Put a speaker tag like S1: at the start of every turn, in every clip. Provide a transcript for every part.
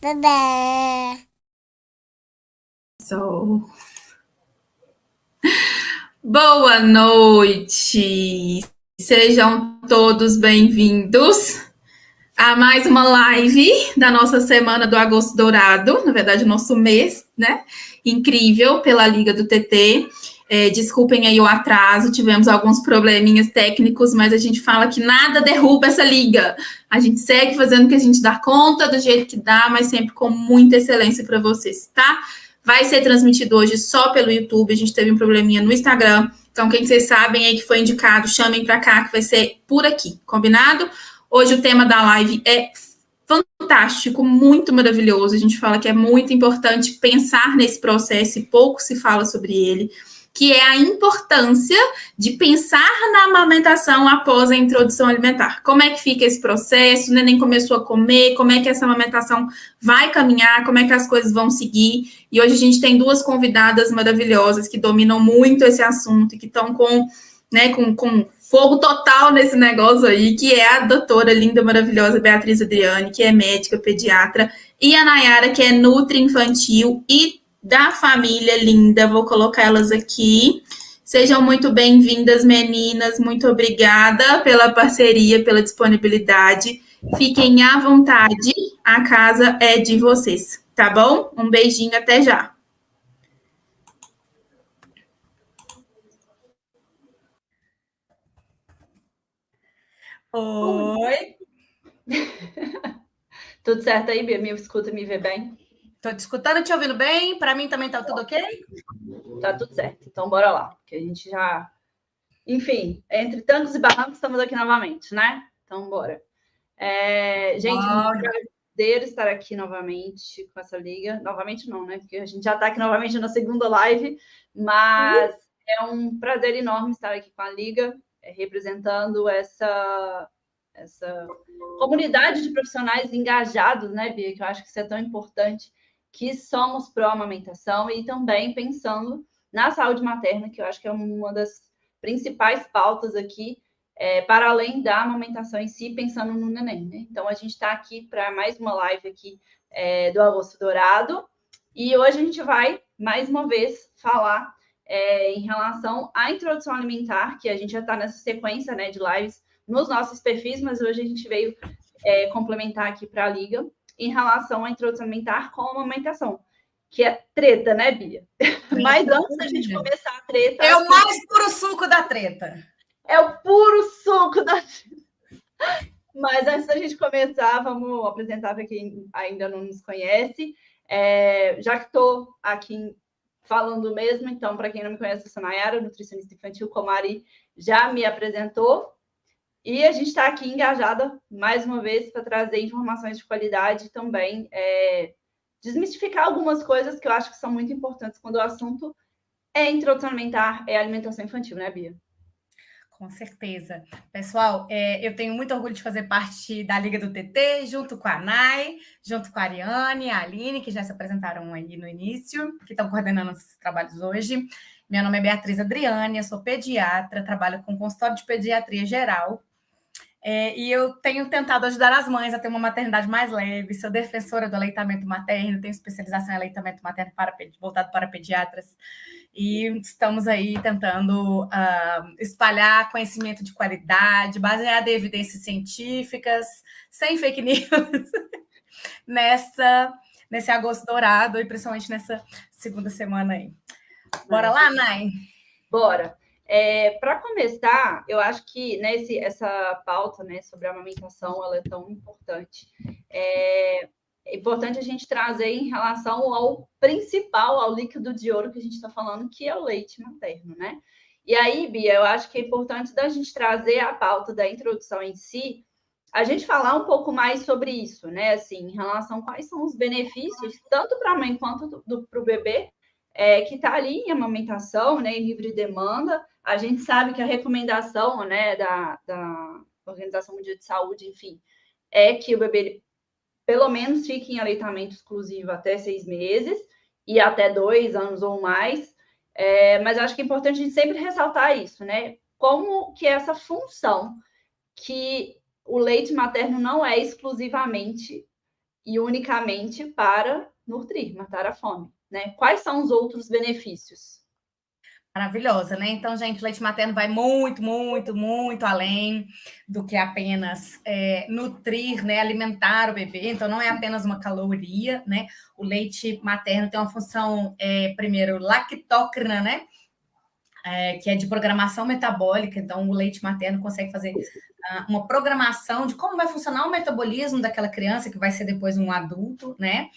S1: Bebê.
S2: So. Boa noite! Sejam todos bem-vindos a mais uma live da nossa semana do Agosto Dourado, na verdade, o nosso mês, né? Incrível pela Liga do TT. Desculpem aí o atraso, tivemos alguns probleminhas técnicos, mas a gente fala que nada derruba essa liga. A gente segue fazendo o que a gente dá conta, do jeito que dá, mas sempre com muita excelência para vocês, tá? Vai ser transmitido hoje só pelo YouTube. A gente teve um probleminha no Instagram. Então, quem vocês sabem aí que foi indicado, chamem para cá, que vai ser por aqui, combinado? Hoje o tema da live é fantástico, muito maravilhoso. A gente fala que é muito importante pensar nesse processo e pouco se fala sobre ele, que é a importância de pensar na amamentação após a introdução alimentar. Como é que fica esse processo? O neném começou a comer, como é que essa amamentação vai caminhar, como é que as coisas vão seguir. E hoje a gente tem duas convidadas maravilhosas que dominam muito esse assunto e que estão com fogo total nesse negócio aí, que é a doutora linda, maravilhosa Beatriz Adriane, que é médica, pediatra, e a Nayara, que é nutri infantil e da família linda. Vou colocar elas aqui. Sejam muito bem-vindas, meninas. Muito obrigada pela parceria, pela disponibilidade. Fiquem à vontade. A casa é de vocês, tá bom? Um beijinho, até já.
S3: Oi.
S4: Tudo certo aí, Bia? Me escuta, me vê bem?
S3: Tô te escutando, te ouvindo bem. Para mim também tá tudo ok?
S4: Tá tudo certo. Então, bora lá. Porque a gente já... Enfim, entre tantos e barrancos, estamos aqui novamente, né? Então, bora. Gente, muito prazer estar aqui novamente com essa liga. Novamente não, né? Porque a gente já está aqui novamente na segunda live. Mas é um prazer enorme estar aqui com a liga, representando essa comunidade de profissionais engajados, né, Bia? Que eu acho que isso é tão importante, que somos pró-amamentação e também pensando na saúde materna, que eu acho que é uma das principais pautas aqui, para além da amamentação em si, pensando no neném, né? Então, a gente está aqui para mais uma live aqui do Agosto Dourado, e hoje a gente vai, mais uma vez, falar em relação à introdução alimentar, que a gente já está nessa sequência, né, de lives nos nossos perfis, mas hoje a gente veio complementar aqui para a Liga em relação à introdução alimentar com a amamentação, que é treta, né, Bia? Mas antes da gente começar a treta...
S3: É o mais puro suco da treta.
S4: É o puro suco da treta. Mas antes da gente começar, vamos apresentar para quem ainda não nos conhece. Já que estou aqui falando mesmo, então, para quem não me conhece, eu sou Nayara, nutricionista infantil, como a Ari já me apresentou. E a gente está aqui engajada, mais uma vez, para trazer informações de qualidade e também desmistificar algumas coisas que eu acho que são muito importantes quando o assunto é introdução alimentar, é alimentação infantil, né, Bia?
S3: Com certeza. Pessoal, eu tenho muito orgulho de fazer parte da Liga do TT, junto com a Nay, junto com a Ariane, a Aline, que já se apresentaram aí no início, que estão coordenando os trabalhos hoje. Meu nome é Beatriz Adriane, eu sou pediatra, trabalho com consultório de pediatria geral. E eu tenho tentado ajudar as mães a ter uma maternidade mais leve, sou defensora do aleitamento materno, tenho especialização em aleitamento materno voltado para pediatras, e estamos aí tentando espalhar conhecimento de qualidade, baseado em evidências científicas, sem fake news, nesse agosto dourado, e principalmente nessa segunda semana aí. Bora lá, Nay?
S4: Bora! Para começar, eu acho que essa pauta, né, sobre a amamentação, ela é tão importante. É importante a gente trazer em relação ao principal, ao líquido de ouro que a gente está falando, que é o leite materno, né? E aí, Bia, eu acho que é importante da gente trazer a pauta da introdução em si, a gente falar um pouco mais sobre isso, né? Assim, em relação a quais são os benefícios, tanto para a mãe quanto para o bebê, que está ali em amamentação, né, em livre demanda. A gente sabe que a recomendação, né, da Organização Mundial de Saúde, enfim, é que o bebê pelo menos fique em aleitamento exclusivo até 6 meses e até 2 anos ou mais. Mas acho que é importante a gente sempre ressaltar isso, né? Como que essa função, que o leite materno não é exclusivamente e unicamente para nutrir, matar a fome, né? Quais são os outros benefícios?
S3: Maravilhosa, né? Então, gente, o leite materno vai muito, muito, muito além do que apenas nutrir, né? Alimentar o bebê. Então, não é apenas uma caloria, né? O leite materno tem uma função, primeiro, lactócrina, né? Que é de programação metabólica. Então, o leite materno consegue fazer uma programação de como vai funcionar o metabolismo daquela criança, que vai ser depois um adulto, né?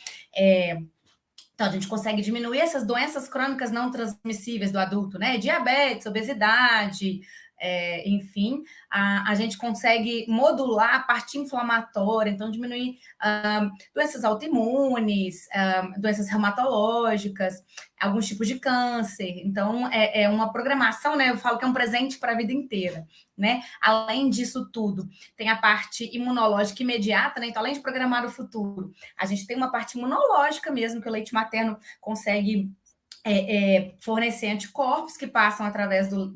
S3: Então, a gente consegue diminuir essas doenças crônicas não transmissíveis do adulto, né? Diabetes, obesidade, enfim, a gente consegue modular a parte inflamatória, então diminuir doenças autoimunes, doenças reumatológicas, alguns tipos de câncer. Então, é uma programação, né? Eu falo que é um presente para a vida inteira, né? Além disso tudo, tem a parte imunológica imediata, né? Então, além de programar o futuro, a gente tem uma parte imunológica mesmo, que o leite materno consegue fornecer anticorpos que passam através do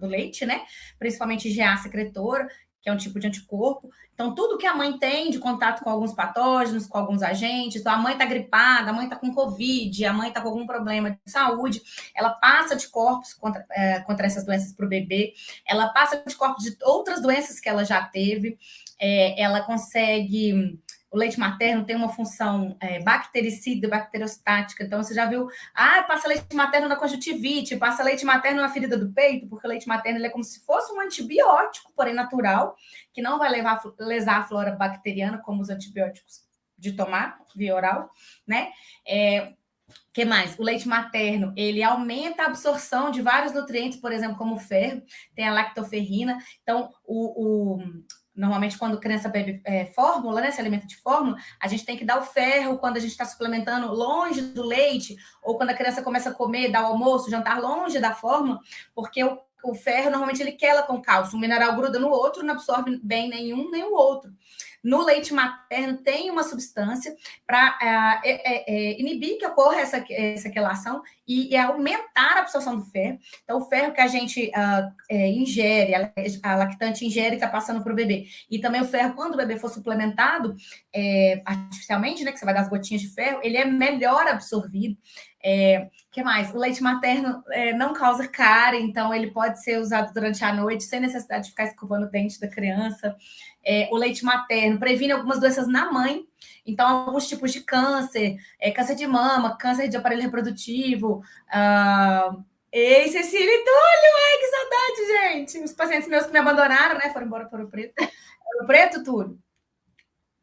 S3: leite, né? Principalmente IgA secretora, que é um tipo de anticorpo. Então, tudo que a mãe tem de contato com alguns patógenos, com alguns agentes, então a mãe está gripada, a mãe está com Covid, a mãe está com algum problema de saúde, ela passa anticorpos contra essas doenças para o bebê, ela passa anticorpos de outras doenças que ela já teve, ela consegue... O leite materno tem uma função bactericida, bacteriostática. Então, você já viu, passa leite materno na conjuntivite, passa leite materno na ferida do peito, porque o leite materno ele é como se fosse um antibiótico, porém natural, que não vai lesar a flora bacteriana, como os antibióticos de tomar, via oral, né? Que mais? O leite materno, ele aumenta a absorção de vários nutrientes, por exemplo, como o ferro, tem a lactoferrina. Então, normalmente, quando a criança bebe fórmula, né, se alimenta de fórmula, a gente tem que dar o ferro quando a gente está suplementando longe do leite, ou quando a criança começa a comer, dar o almoço, jantar longe da fórmula, porque o ferro, normalmente, ele quela com cálcio. O mineral gruda no outro, não absorve bem nenhum nem o outro. No leite materno tem uma substância para inibir que ocorra essa quelação e aumentar a absorção do ferro. Então, o ferro que a gente ingere, a lactante ingere, está passando para o bebê. E também o ferro, quando o bebê for suplementado artificialmente, né, que você vai dar as gotinhas de ferro, ele é melhor absorvido. Que mais? O leite materno não causa cárie, então ele pode ser usado durante a noite sem necessidade de ficar escovando o dente da criança. O leite materno previne algumas doenças na mãe, então alguns tipos de câncer, câncer de mama, câncer de aparelho reprodutivo. Ei, Cecília e Túlio, ai, que saudade, gente! Os pacientes meus que me abandonaram, né, foram embora para Ouro Preto. Ouro Preto, Túlio?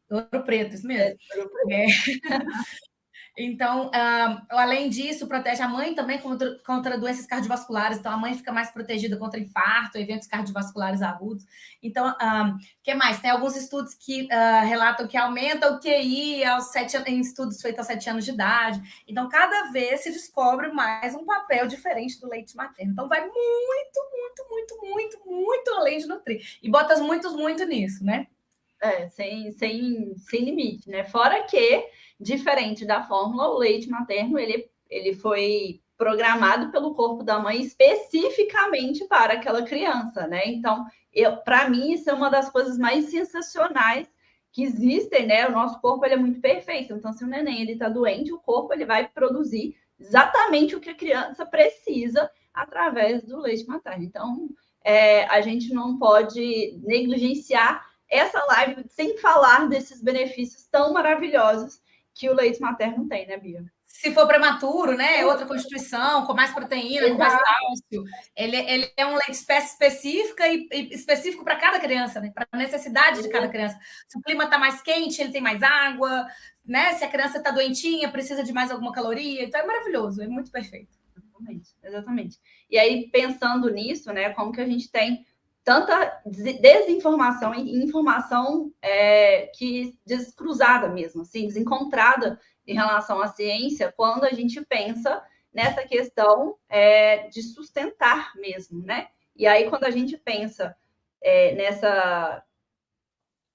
S3: Ouro Preto, isso mesmo. Então, além disso, protege a mãe também contra doenças cardiovasculares. Então, a mãe fica mais protegida contra infarto, eventos cardiovasculares agudos. Então, o que mais? Tem alguns estudos que relatam que aumenta o QI em estudos feitos aos 7 anos de idade. Então, cada vez se descobre mais um papel diferente do leite materno. Então, vai muito, muito, muito, muito, muito além de nutrir. E botas muito nisso, né?
S4: Sem limite, né? Fora que, diferente da fórmula, o leite materno, ele foi programado pelo corpo da mãe especificamente para aquela criança, né? Então, para mim, isso é uma das coisas mais sensacionais que existem, né? O nosso corpo, ele é muito perfeito. Então, se o neném, ele tá doente, o corpo, ele vai produzir exatamente o que a criança precisa através do leite materno. Então, a gente não pode negligenciar essa live sem falar desses benefícios tão maravilhosos que o leite materno tem, né, Bia?
S3: Se for prematuro, né? Outra constituição, com mais proteína, com mais cálcio. Ele é um leite espécie específica e específico para cada criança, né? Para a necessidade de cada criança. Se o clima está mais quente, ele tem mais água, né? Se a criança está doentinha, precisa de mais alguma caloria. Então é maravilhoso, é muito perfeito.
S4: Exatamente. E aí, pensando nisso, né? Como que a gente tem tanta desinformação e informação que descruzada mesmo, assim, desencontrada em relação à ciência, quando a gente pensa nessa questão de sustentar mesmo, né? E aí, quando a gente pensa nessa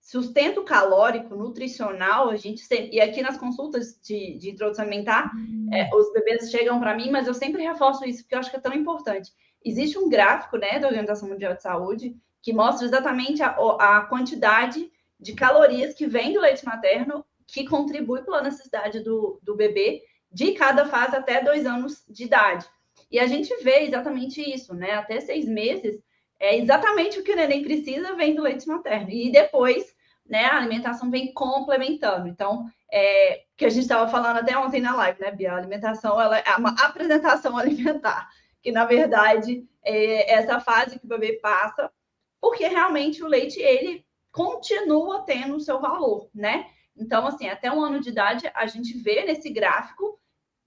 S4: sustento calórico, nutricional, a gente sempre... E aqui nas consultas de introdução alimentar, os bebês chegam para mim, mas eu sempre reforço isso, porque eu acho que é tão importante. Existe um gráfico, né, da Organização Mundial de Saúde que mostra exatamente a quantidade de calorias que vem do leite materno que contribui pela necessidade do bebê de cada fase até 2 anos de idade. E a gente vê exatamente isso, né? Até 6 meses, é exatamente o que o neném precisa vem do leite materno. E depois, né, a alimentação vem complementando. Então, que a gente estava falando até ontem na live, né, Bia? A alimentação, ela é uma apresentação alimentar, que na verdade é essa fase que o bebê passa, porque realmente o leite, ele continua tendo o seu valor, né? Então, assim, até 1 ano de idade, a gente vê nesse gráfico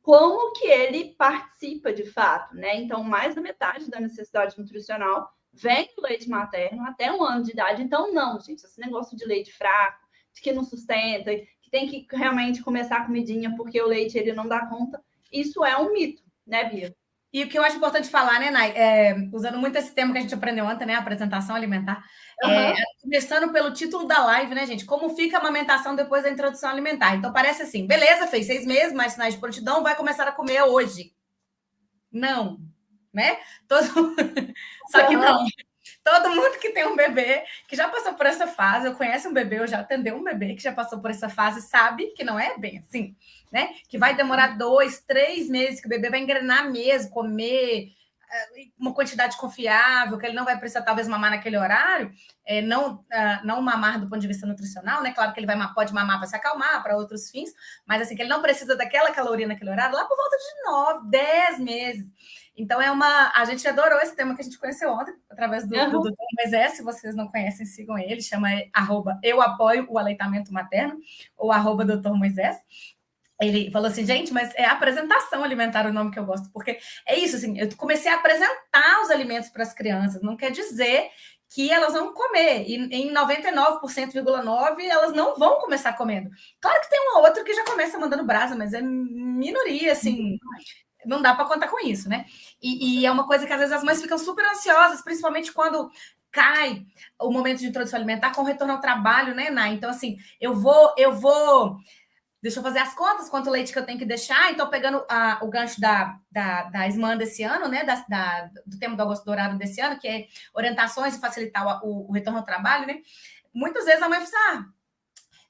S4: como que ele participa de fato, né? Então, mais da metade da necessidade nutricional vem do leite materno até 1 ano de idade. Então, não, gente, esse negócio de leite fraco, de que não sustenta, que tem que realmente começar a comidinha porque o leite ele não dá conta, isso é um mito, né, Bia?
S3: E o que eu acho importante falar, né, Nay, usando muito esse termo que a gente aprendeu ontem, né, apresentação alimentar, começando pelo título da live, né, gente, como fica a amamentação depois da introdução alimentar. Então, parece assim, beleza, fez 6 meses, mais sinais de prontidão, vai começar a comer hoje. Não, né? Só que não. Todo mundo que tem um bebê, que já passou por essa fase, eu conheço um bebê, eu já atendeu um bebê que já passou por essa fase, sabe que não é bem assim, né? Que vai demorar 2, 3 meses, que o bebê vai engrenar mesmo, comer uma quantidade confiável, que ele não vai precisar talvez mamar naquele horário, não mamar do ponto de vista nutricional, né? Claro que ele pode mamar para se acalmar, para outros fins, mas assim, que ele não precisa daquela caloria naquele horário, lá por volta de 9, 10 meses. Então, a gente adorou esse tema que a gente conheceu ontem, através do Dr. Moisés. Se vocês não conhecem, sigam ele, chama @eu apoio o aleitamento materno, ou @Dr. Moisés. Ele falou assim, gente, mas é apresentação alimentar o nome que eu gosto, porque é isso, assim, eu comecei a apresentar os alimentos para as crianças, não quer dizer que elas vão comer, e em 99,9% elas não vão começar comendo. Claro que tem um ou outro que já começa mandando brasa, mas é minoria, assim, não dá para contar com isso, né? E é uma coisa que às vezes as mães ficam super ansiosas, principalmente quando cai o momento de introdução alimentar com o retorno ao trabalho, né, Nay? Então, assim, eu vou... Deixa eu fazer as contas, quanto leite que eu tenho que deixar. Então, pegando o gancho da SMAN desse ano, né? Do tema do Agosto Dourado desse ano, que é orientações e facilitar o retorno ao trabalho, né? Muitas vezes a mãe fala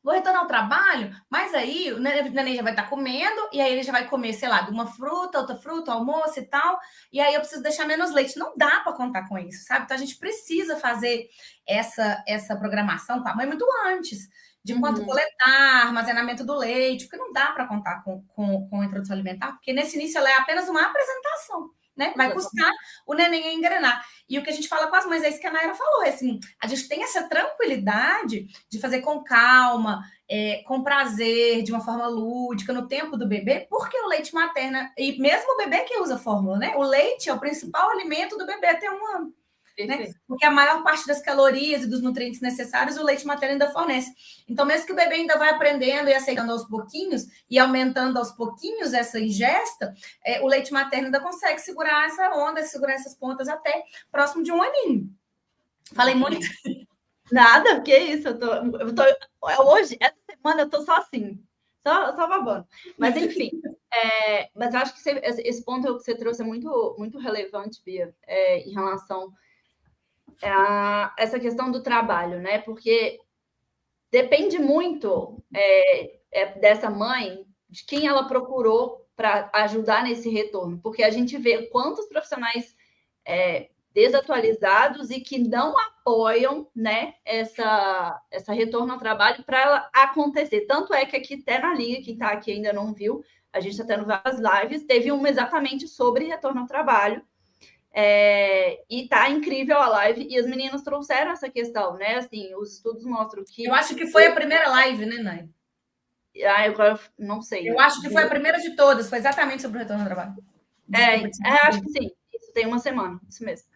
S3: vou retornar ao trabalho, mas aí o neném já vai estar comendo, e aí ele já vai comer, sei lá, de uma fruta, outra fruta, almoço e tal, e aí eu preciso deixar menos leite. Não dá para contar com isso, sabe? Então, a gente precisa fazer essa programação com a mãe muito antes, de quanto coletar, armazenamento do leite, porque não dá para contar com a introdução alimentar, porque nesse início ela é apenas uma apresentação, né? Vai custar o neném a engrenar. E o que a gente fala com as mães é isso que a Nayara falou, é assim, a gente tem essa tranquilidade de fazer com calma, com prazer, de uma forma lúdica, no tempo do bebê, porque o leite materno, e mesmo o bebê que usa fórmula, né? O leite é o principal alimento do bebê até 1 ano. Né? Porque a maior parte das calorias e dos nutrientes necessários o leite materno ainda fornece. Então, mesmo que o bebê ainda vai aprendendo e aceitando aos pouquinhos e aumentando aos pouquinhos essa ingesta, o leite materno ainda consegue segurar essa onda, segurar essas pontas até próximo de 1 aninho. Falei muito?
S4: Nada, que isso? Hoje, essa semana, eu tô só assim, só babando. Mas, enfim, mas eu acho que esse ponto que você trouxe é muito, muito relevante, Bia, em relação essa questão do trabalho, né? Porque depende muito dessa mãe, de quem ela procurou para ajudar nesse retorno, porque a gente vê quantos profissionais desatualizados e que não apoiam, né, essa retorno ao trabalho para ela acontecer. Tanto é que aqui até na Liga, quem está aqui ainda não viu, a gente está tendo várias lives, teve uma exatamente sobre retorno ao trabalho, e tá incrível a live, e as meninas trouxeram essa questão, né? Assim, os estudos mostram que...
S3: Eu acho que foi a primeira live, né, Nay?
S4: Agora não sei.
S3: Eu acho que foi a primeira de todas, foi exatamente sobre o retorno ao trabalho.
S4: Acho que sim, isso tem 1 semana, isso mesmo.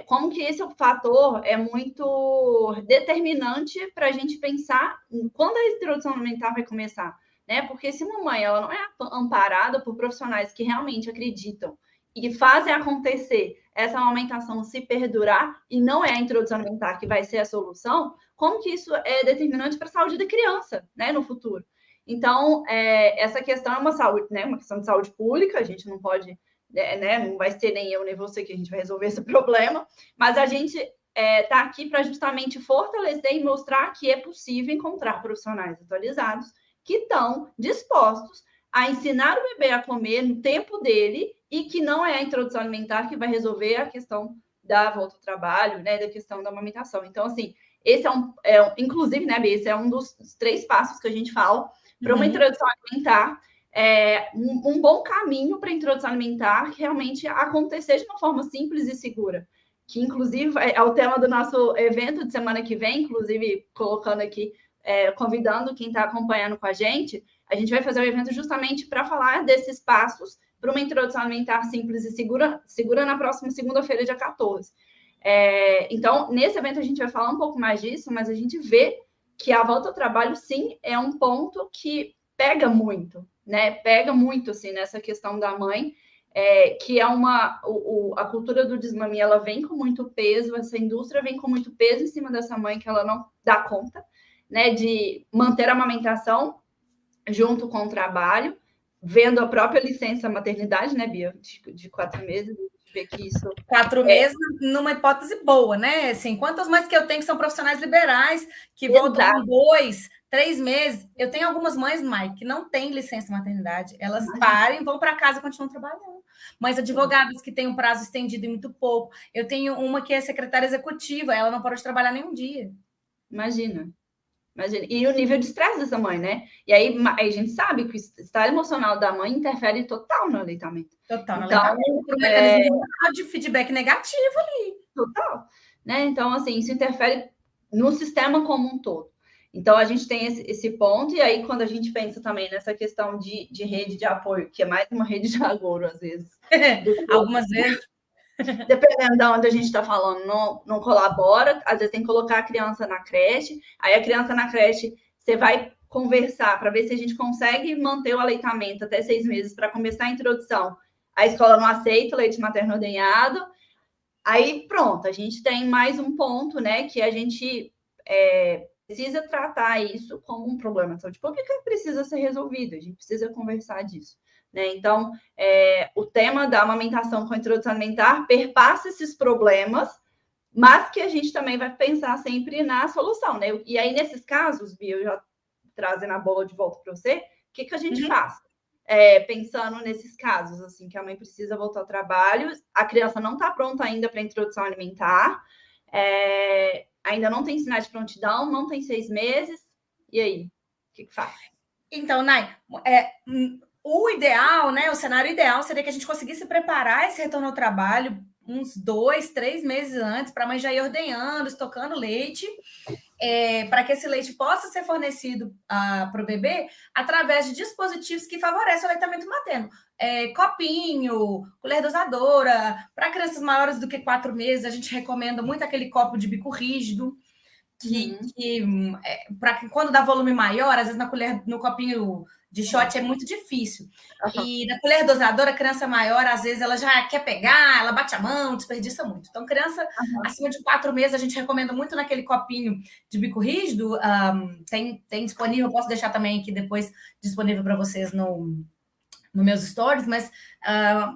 S4: Como que esse fator é muito determinante para a gente pensar em quando a introdução alimentar vai começar, né? Porque se uma mãe ela não é amparada por profissionais que realmente acreditam e fazem acontecer essa amamentação se perdurar, e não é a introdução alimentar que vai ser a solução, como que isso é determinante para a saúde da criança, né, no futuro? Então, essa questão é uma saúde, né, uma questão de saúde pública, a gente não pode, né, não vai ser nem eu nem você que a gente vai resolver esse problema, mas a gente está aqui para justamente fortalecer e mostrar que é possível encontrar profissionais atualizados que estão dispostos a ensinar o bebê a comer no tempo dele e que não é a introdução alimentar que vai resolver a questão da volta ao trabalho, né, da questão da amamentação. Então, assim, esse inclusive, né, Bia, esse é um dos 3 passos que a gente fala para uma introdução alimentar, um bom caminho para a introdução alimentar realmente acontecer de uma forma simples e segura, que inclusive é o tema do nosso evento de semana que vem, inclusive colocando aqui, convidando quem está acompanhando com a gente vai fazer um evento justamente para falar desses passos para uma introdução alimentar simples e segura na próxima segunda-feira, dia 14. Então, nesse evento a gente vai falar um pouco mais disso, mas a gente vê que a volta ao trabalho, sim, é um ponto que pega muito, né? Pega muito, assim, nessa questão da mãe, que é a cultura do desmame, ela vem com muito peso, essa indústria vem com muito peso em cima dessa mãe que ela não dá conta, né, de manter a amamentação junto com o trabalho, vendo a própria licença maternidade, né, Bia, de 4 meses, ver que isso...
S3: 4 meses numa hipótese boa, né? Assim, quantas mães que eu tenho que são profissionais liberais, que voltam com 2, 3 meses. Eu tenho algumas mães, Mike, que não têm licença maternidade, elas parem, vão para casa e continuam trabalhando. Mães advogadas que têm um prazo estendido e muito pouco. Eu tenho uma que é secretária executiva, ela não parou de trabalhar nenhum dia.
S4: Imagina. E o nível de estresse dessa mãe, né? E aí a gente sabe que o estado emocional da mãe interfere total no aleitamento.
S3: Total, no aleitamento, por um mecanismo de feedback negativo ali.
S4: Total. Né? Então, assim, isso interfere no sistema como um todo. Então, a gente tem esse ponto, e aí, quando a gente pensa também nessa questão de rede de apoio, que é mais uma rede de agouro, às vezes.
S3: Algumas vezes.
S4: Dependendo de onde a gente está falando, não colabora. Às vezes tem que colocar a criança na creche. Aí a criança na creche, você vai conversar para ver se a gente consegue manter o aleitamento até 6 meses para começar a introdução. A escola não aceita o leite materno ordenhado. Aí, pronto, a gente tem mais um ponto, né, que a gente precisa tratar isso como um problema de saúde pública que precisa ser resolvido. A gente precisa conversar disso. Né? Então, o tema da amamentação com a introdução alimentar perpassa esses problemas, mas que a gente também vai pensar sempre na solução, né? E aí, nesses casos, Bia, eu já trazendo a bola de volta para você, o que a gente faz? Pensando nesses casos, assim, que a mãe precisa voltar ao trabalho, a criança não está pronta ainda para a introdução alimentar, ainda não tem sinais de prontidão, não tem 6 meses, e aí? O que faz?
S3: Então, Nai, o ideal, né? O cenário ideal seria que a gente conseguisse preparar esse retorno ao trabalho uns 2, 3 meses antes, para a mãe já ir ordenhando, estocando leite, para que esse leite possa ser fornecido para o bebê através de dispositivos que favorecem o aleitamento materno. Copinho, colher dosadora. Para crianças maiores do que 4 meses, a gente recomenda muito aquele copo de bico rígido, para que quando dá volume maior, às vezes no copinho de shot é muito difícil. E na colher dosadora, a criança maior, às vezes, ela já quer pegar, ela bate a mão, desperdiça muito. Então, criança acima de 4 meses, a gente recomenda muito naquele copinho de bico rígido. Tem disponível, eu posso deixar também aqui depois disponível para vocês no meus stories, mas,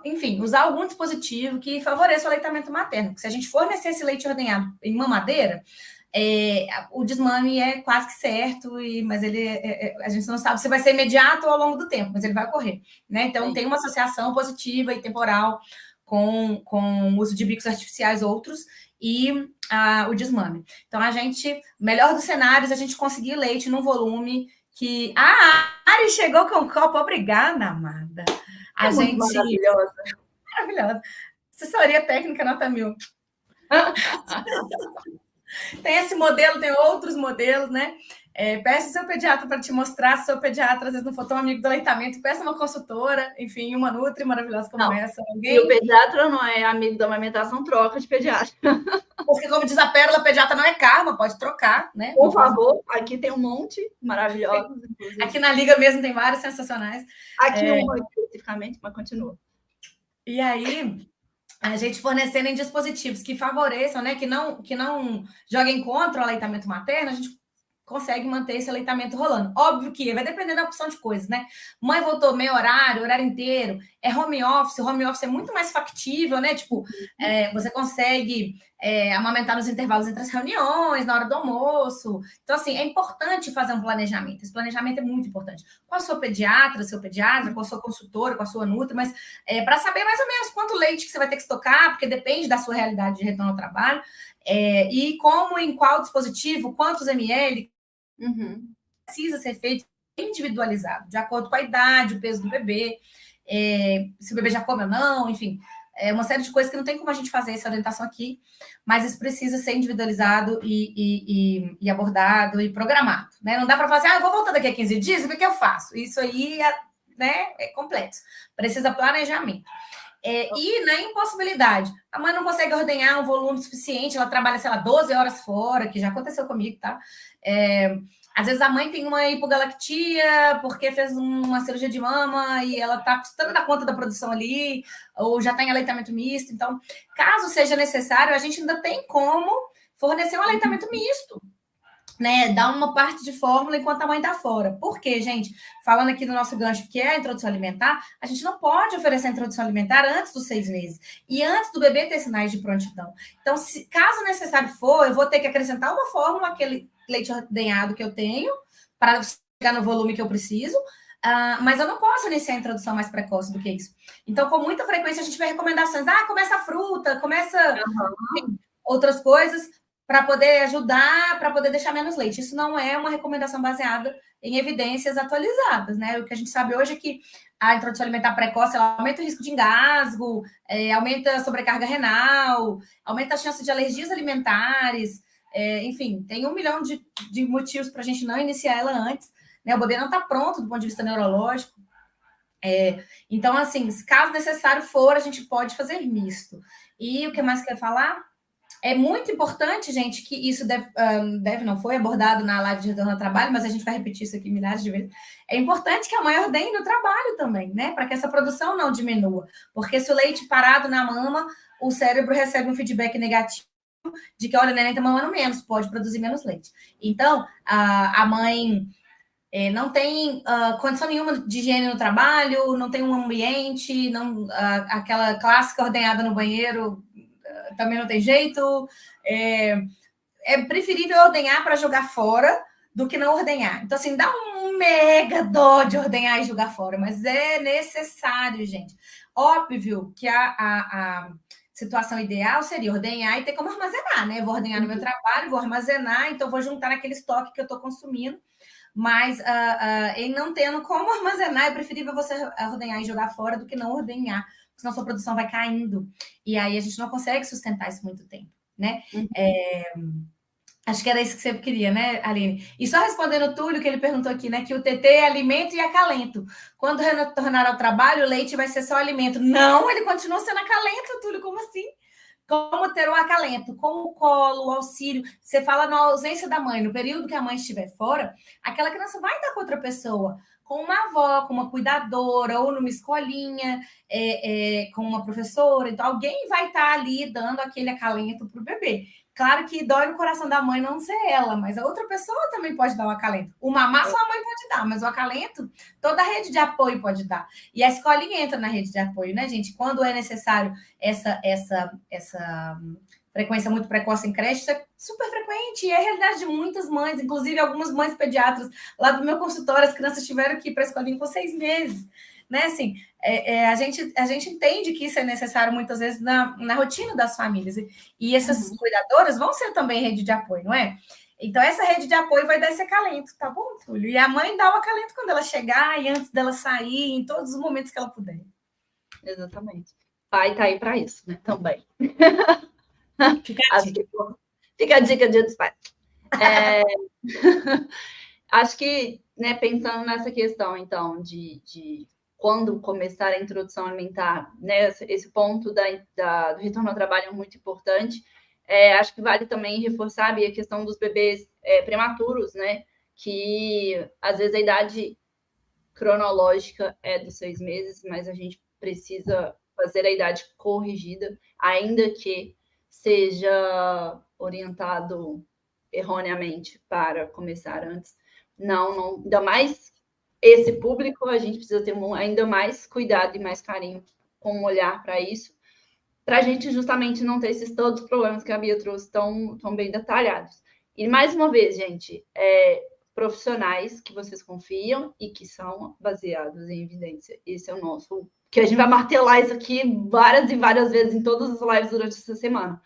S3: enfim, usar algum dispositivo que favoreça o aleitamento materno. Se a gente fornecer esse leite ordenhado em mamadeira, o desmame é quase que certo, mas a gente não sabe se vai ser imediato ou ao longo do tempo, mas ele vai ocorrer, né? Então, tem uma associação positiva e temporal com o uso de bicos artificiais outros e o desmame. Então, melhor dos cenários, a gente conseguir leite num volume que... a Ari chegou com um copo, obrigada, amada. Maravilhosa. Assessoria técnica nota 1000. Tem esse modelo, tem outros modelos, né? Peça o seu pediatra para te mostrar, se o seu pediatra às vezes não for tão amigo do aleitamento, peça uma consultora, enfim, uma nutri maravilhosa como essa.
S4: E o pediatra não é amigo da amamentação, troca de pediatra.
S3: Porque, como diz a Pérola, pediatra não é karma, pode trocar, né?
S4: Por favor, aqui tem um monte maravilhosos.
S3: Aqui na Liga mesmo tem vários sensacionais.
S4: Aqui uma especificamente, mas continua.
S3: E aí... a gente fornecendo em dispositivos que favoreçam, né, que não joguem contra o aleitamento materno, a gente consegue manter esse aleitamento rolando. Óbvio que vai depender da opção de coisas, né? Mãe voltou meio horário inteiro, home office é muito mais factível, né? Tipo, você consegue amamentar nos intervalos entre as reuniões, na hora do almoço. Então, assim, é importante fazer um planejamento. Esse planejamento é muito importante. Com a sua pediatra, seu pediatra, com a sua consultora, com a sua nutri, mas para saber mais ou menos quanto leite que você vai ter que estocar, porque depende da sua realidade de retorno ao trabalho, e como, em qual dispositivo, quantos ml, precisa ser feito individualizado, de acordo com a idade, o peso do bebê, se o bebê já come ou não, enfim. É uma série de coisas que não tem como a gente fazer essa orientação aqui, mas isso precisa ser individualizado e abordado e programado, né? Não dá para fazer, eu vou voltar daqui a 15 dias, o que eu faço? Isso aí é complexo, precisa planejamento. E na impossibilidade, a mãe não consegue ordenhar um volume suficiente, ela trabalha, sei lá, 12 horas fora, que já aconteceu comigo, tá? Às vezes a mãe tem uma hipogalactia porque fez uma cirurgia de mama e ela está custando dar conta da produção ali, ou já está em aleitamento misto. Então, caso seja necessário, a gente ainda tem como fornecer um aleitamento misto, né? Dar uma parte de fórmula enquanto a mãe está fora. Por quê, gente? Falando aqui do nosso gancho, que é a introdução alimentar, a gente não pode oferecer a introdução alimentar antes dos 6 meses e antes do bebê ter sinais de prontidão. Então, caso necessário for, eu vou ter que acrescentar uma fórmula, aquele leite ordenhado que eu tenho, para chegar no volume que eu preciso, mas eu não posso iniciar a introdução mais precoce do que isso. Então, com muita frequência, a gente vê recomendações, começa a fruta, começa outras coisas, para poder ajudar, para poder deixar menos leite. Isso não é uma recomendação baseada em evidências atualizadas, né? O que a gente sabe hoje é que a introdução alimentar precoce ela aumenta o risco de engasgo, aumenta a sobrecarga renal, aumenta a chance de alergias alimentares, enfim, tem 1 milhão de motivos para a gente não iniciar ela antes, né? O bebê não está pronto do ponto de vista neurológico. Então, assim, caso necessário for, a gente pode fazer misto. E o que mais quer falar? É muito importante, gente, que isso não foi abordado na live de retorno ao trabalho, mas a gente vai repetir isso aqui milhares de vezes. É importante que a mãe ordene no trabalho também, né? Para que essa produção não diminua. Porque se o leite parado na mama, o cérebro recebe um feedback negativo de que, olha, o neném está mamando menos, pode produzir menos leite. Então, a mãe não tem condição nenhuma de higiene no trabalho, não tem um ambiente, aquela clássica ordenhada no banheiro também não tem jeito. É preferível ordenhar para jogar fora do que não ordenhar. Então, assim, dá um mega dó de ordenhar e jogar fora, mas é necessário, gente. Óbvio que a situação ideal seria ordenhar e ter como armazenar, né? Vou ordenhar no meu trabalho, vou armazenar, então vou juntar naquele estoque que eu estou consumindo, mas em não tendo como armazenar, é preferível você ordenhar e jogar fora do que não ordenhar, senão sua produção vai caindo. E aí a gente não consegue sustentar isso muito tempo, né? Acho que era isso que você queria, né, Aline? E só respondendo o Túlio, que ele perguntou aqui, né? Que o TT é alimento e acalento. Quando retornar ao trabalho, o leite vai ser só alimento. Não, ele continua sendo acalento, Túlio. Como assim? Como ter o acalento? Com o colo, o auxílio. Você fala na ausência da mãe, no período que a mãe estiver fora, aquela criança vai estar com outra pessoa, com uma avó, com uma cuidadora, ou numa escolinha, com uma professora. Então, alguém vai estar ali dando aquele acalento para o bebê. Claro que dói no coração da mãe não ser ela, mas a outra pessoa também pode dar o acalento. O mamar só a mãe pode dar, mas o acalento toda a rede de apoio pode dar. E a escolinha entra na rede de apoio, né, gente? Quando é necessário essa frequência muito precoce em creche, isso é super frequente e é a realidade de muitas mães, inclusive algumas mães pediatras lá do meu consultório, as crianças tiveram que ir para a escolinha com 6 meses, né? Assim, a gente entende que isso é necessário muitas vezes na rotina das famílias e essas cuidadoras vão ser também rede de apoio, não é? Então, essa rede de apoio vai dar esse acalento, tá bom, Túlio? E a mãe dá o acalento quando ela chegar e antes dela sair, em todos os momentos que ela puder.
S4: Exatamente. Pai tá aí para isso, né? Também.
S3: Fica a dica.
S4: Fica a dica, Dia dos Pais. Acho que, né, pensando nessa questão, então, de quando começar a introdução alimentar, né, esse ponto do retorno ao trabalho é muito importante. Acho que vale também reforçar a questão dos bebês prematuros, né, que às vezes a idade cronológica é dos 6 meses, mas a gente precisa fazer a idade corrigida, ainda que seja orientado erroneamente para começar antes. Não, ainda mais esse público, a gente precisa ter ainda mais cuidado e mais carinho com um olhar para isso, para a gente justamente não ter esses todos os problemas que a Bia trouxe tão bem detalhados. E, mais uma vez, gente, profissionais que vocês confiam e que são baseados em evidência. Esse é o nosso... Que a gente vai martelar isso aqui várias e várias vezes em todas as lives durante essa semana.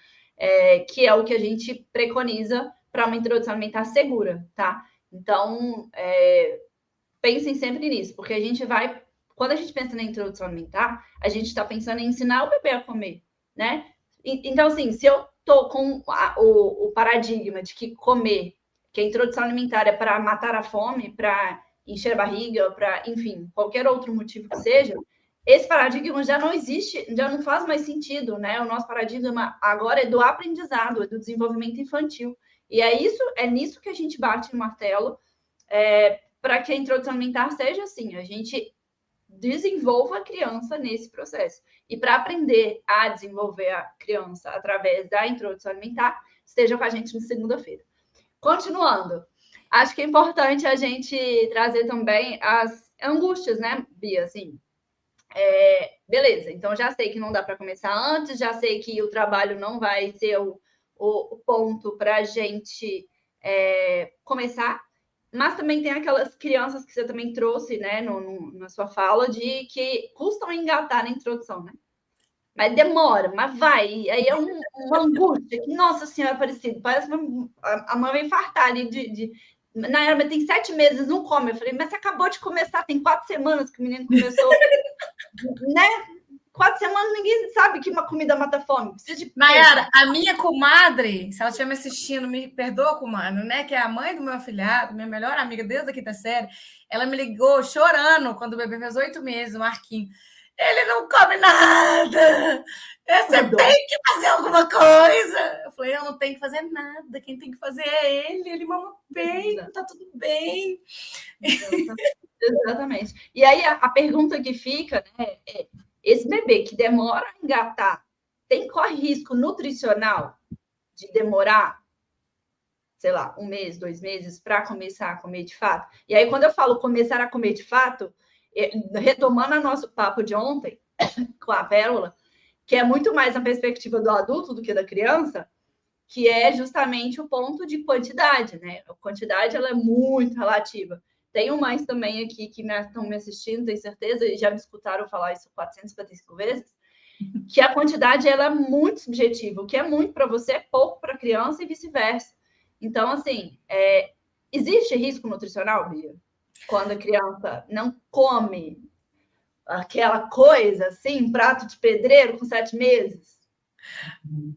S4: Que é o que a gente preconiza para uma introdução alimentar segura, tá? Então, pensem sempre nisso, porque a gente vai... Quando a gente pensa na introdução alimentar, a gente está pensando em ensinar o bebê a comer, né? Então, assim, se eu tô com o paradigma de que comer, que a introdução alimentar é para matar a fome, para encher a barriga, para, enfim, qualquer outro motivo que seja, esse paradigma já não existe, já não faz mais sentido, né? O nosso paradigma agora é do aprendizado, é do desenvolvimento infantil. E é nisso que a gente bate no martelo, para que a introdução alimentar seja assim, a gente desenvolva a criança nesse processo. E para aprender a desenvolver a criança através da introdução alimentar, esteja com a gente na segunda-feira. Continuando, acho que é importante a gente trazer também as angústias, né, Bia? Assim, beleza, então já sei que não dá para começar antes, já sei que o trabalho não vai ser o ponto para a gente começar, mas também tem aquelas crianças que você também trouxe, né, na sua fala, de que custam engatar na introdução, né? Mas demora, mas vai. Aí é uma angústia. Que, nossa Senhora Aparecida, parece que a mãe vai infartar ali Na era, mas tem 7 meses, não come. Eu falei, mas você acabou de começar, tem 4 semanas que o menino começou, né? 4 semanas, ninguém sabe que uma comida mata fome. Precisa de
S3: Nayara, a minha comadre, se ela estiver me assistindo, me perdoa, comadre, né? Que é a mãe do meu afilhado, minha melhor amiga desde a quinta série, ela me ligou chorando quando o bebê fez 8 meses, o Marquinhos. Ele não come nada! Você tem que fazer alguma coisa! Eu falei, eu não tenho que fazer nada, quem tem que fazer é ele mama peito, tá tudo bem.
S4: Exatamente. E aí a pergunta que fica, né, esse bebê que demora a engatar, corre risco nutricional de demorar, sei lá, 1 mês, 2 meses para começar a comer de fato? E aí, quando eu falo começar a comer de fato, retomando o nosso papo de ontem com a Pérola, que é muito mais na perspectiva do adulto do que da criança, que é justamente o ponto de quantidade, né? A quantidade, ela é muito relativa. Tenho mais também aqui que estão me assistindo, tenho certeza, e já me escutaram falar isso 455 vezes, que a quantidade, ela é muito subjetiva. O que é muito para você é pouco para a criança e vice-versa. Então, assim, existe risco nutricional, Bia? Quando a criança não come aquela coisa, assim, prato de pedreiro com 7 meses?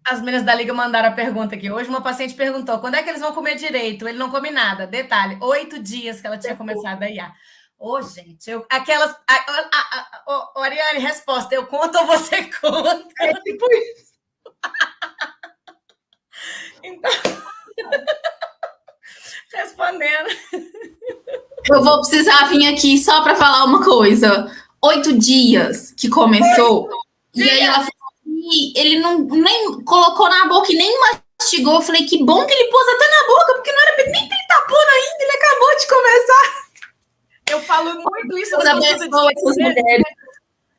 S3: As meninas da Liga mandaram a pergunta aqui. Hoje uma paciente perguntou, quando é que eles vão comer direito? Ele não come nada. Detalhe, 8 dias que ela tinha começado a IAR. Gente, Ariane, resposta, eu conto ou você conta?
S4: É tipo isso.
S3: Então, respondendo.
S2: Eu vou precisar vir aqui só para falar uma coisa. 8 dias que começou, e aí ela falou que ele nem colocou na boca e nem mastigou. Eu falei, que bom que ele pôs até na boca, porque não era nem que ele tá pondo ainda, ele acabou de começar.
S3: Eu falo muito isso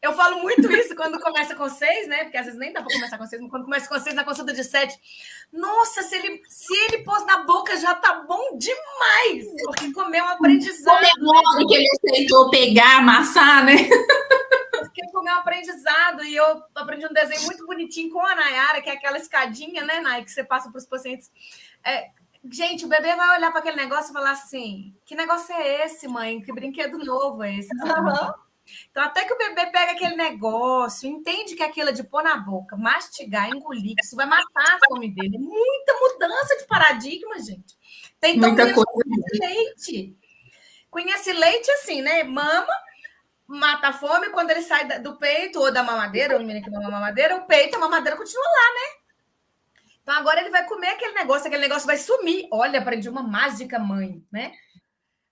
S3: Eu falo muito isso quando começa com 6, né? Porque às vezes nem dá para começar com 6, mas quando começa com 6 na consulta de 7, nossa, se ele pôs na boca já tá bom demais, porque comeu um aprendizado.
S2: Comemora que ele aceitou pegar, amassar, né?
S3: Porque comeu um aprendizado, e eu aprendi um desenho muito bonitinho com a Nayara, que é aquela escadinha, né, Nay, que você passa para os pacientes. Gente, o bebê vai olhar para aquele negócio e falar assim, que negócio é esse, mãe? Que brinquedo novo é esse? Então, até que o bebê pega aquele negócio, entende que aquilo é de pôr na boca, mastigar, engolir, que isso vai matar a fome dele. É muita mudança de paradigma, gente. Tem então muita coisa. Conhece leite. Conhece leite assim, né? Mama, mata a fome, quando ele sai do peito ou da mamadeira, ou o menino que mama a mamadeira, o peito, a mamadeira continua lá, né? Então, agora ele vai comer aquele negócio vai sumir. Olha, aprendi uma mágica, mãe, né?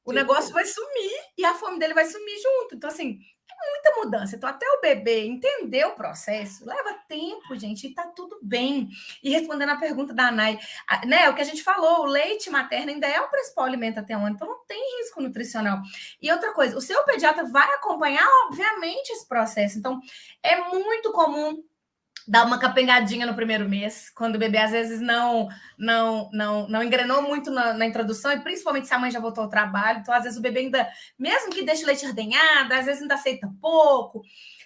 S3: O negócio vai sumir e a fome dele vai sumir junto. Então, assim, é muita mudança. Então, até o bebê entender o processo, leva tempo, gente, e tá tudo bem. E respondendo a pergunta da Nay, né, o que a gente falou, o leite materno ainda é o principal alimento até onde, então não tem risco nutricional. E outra coisa, o seu pediatra vai acompanhar, obviamente, esse processo. Então, é muito comum Dá uma capengadinha no primeiro mês, quando o bebê às vezes não engrenou muito na introdução, e principalmente se a mãe já voltou ao trabalho. Então, às vezes, o bebê ainda, mesmo que deixe o leite ordenhado, às vezes ainda aceita pouco.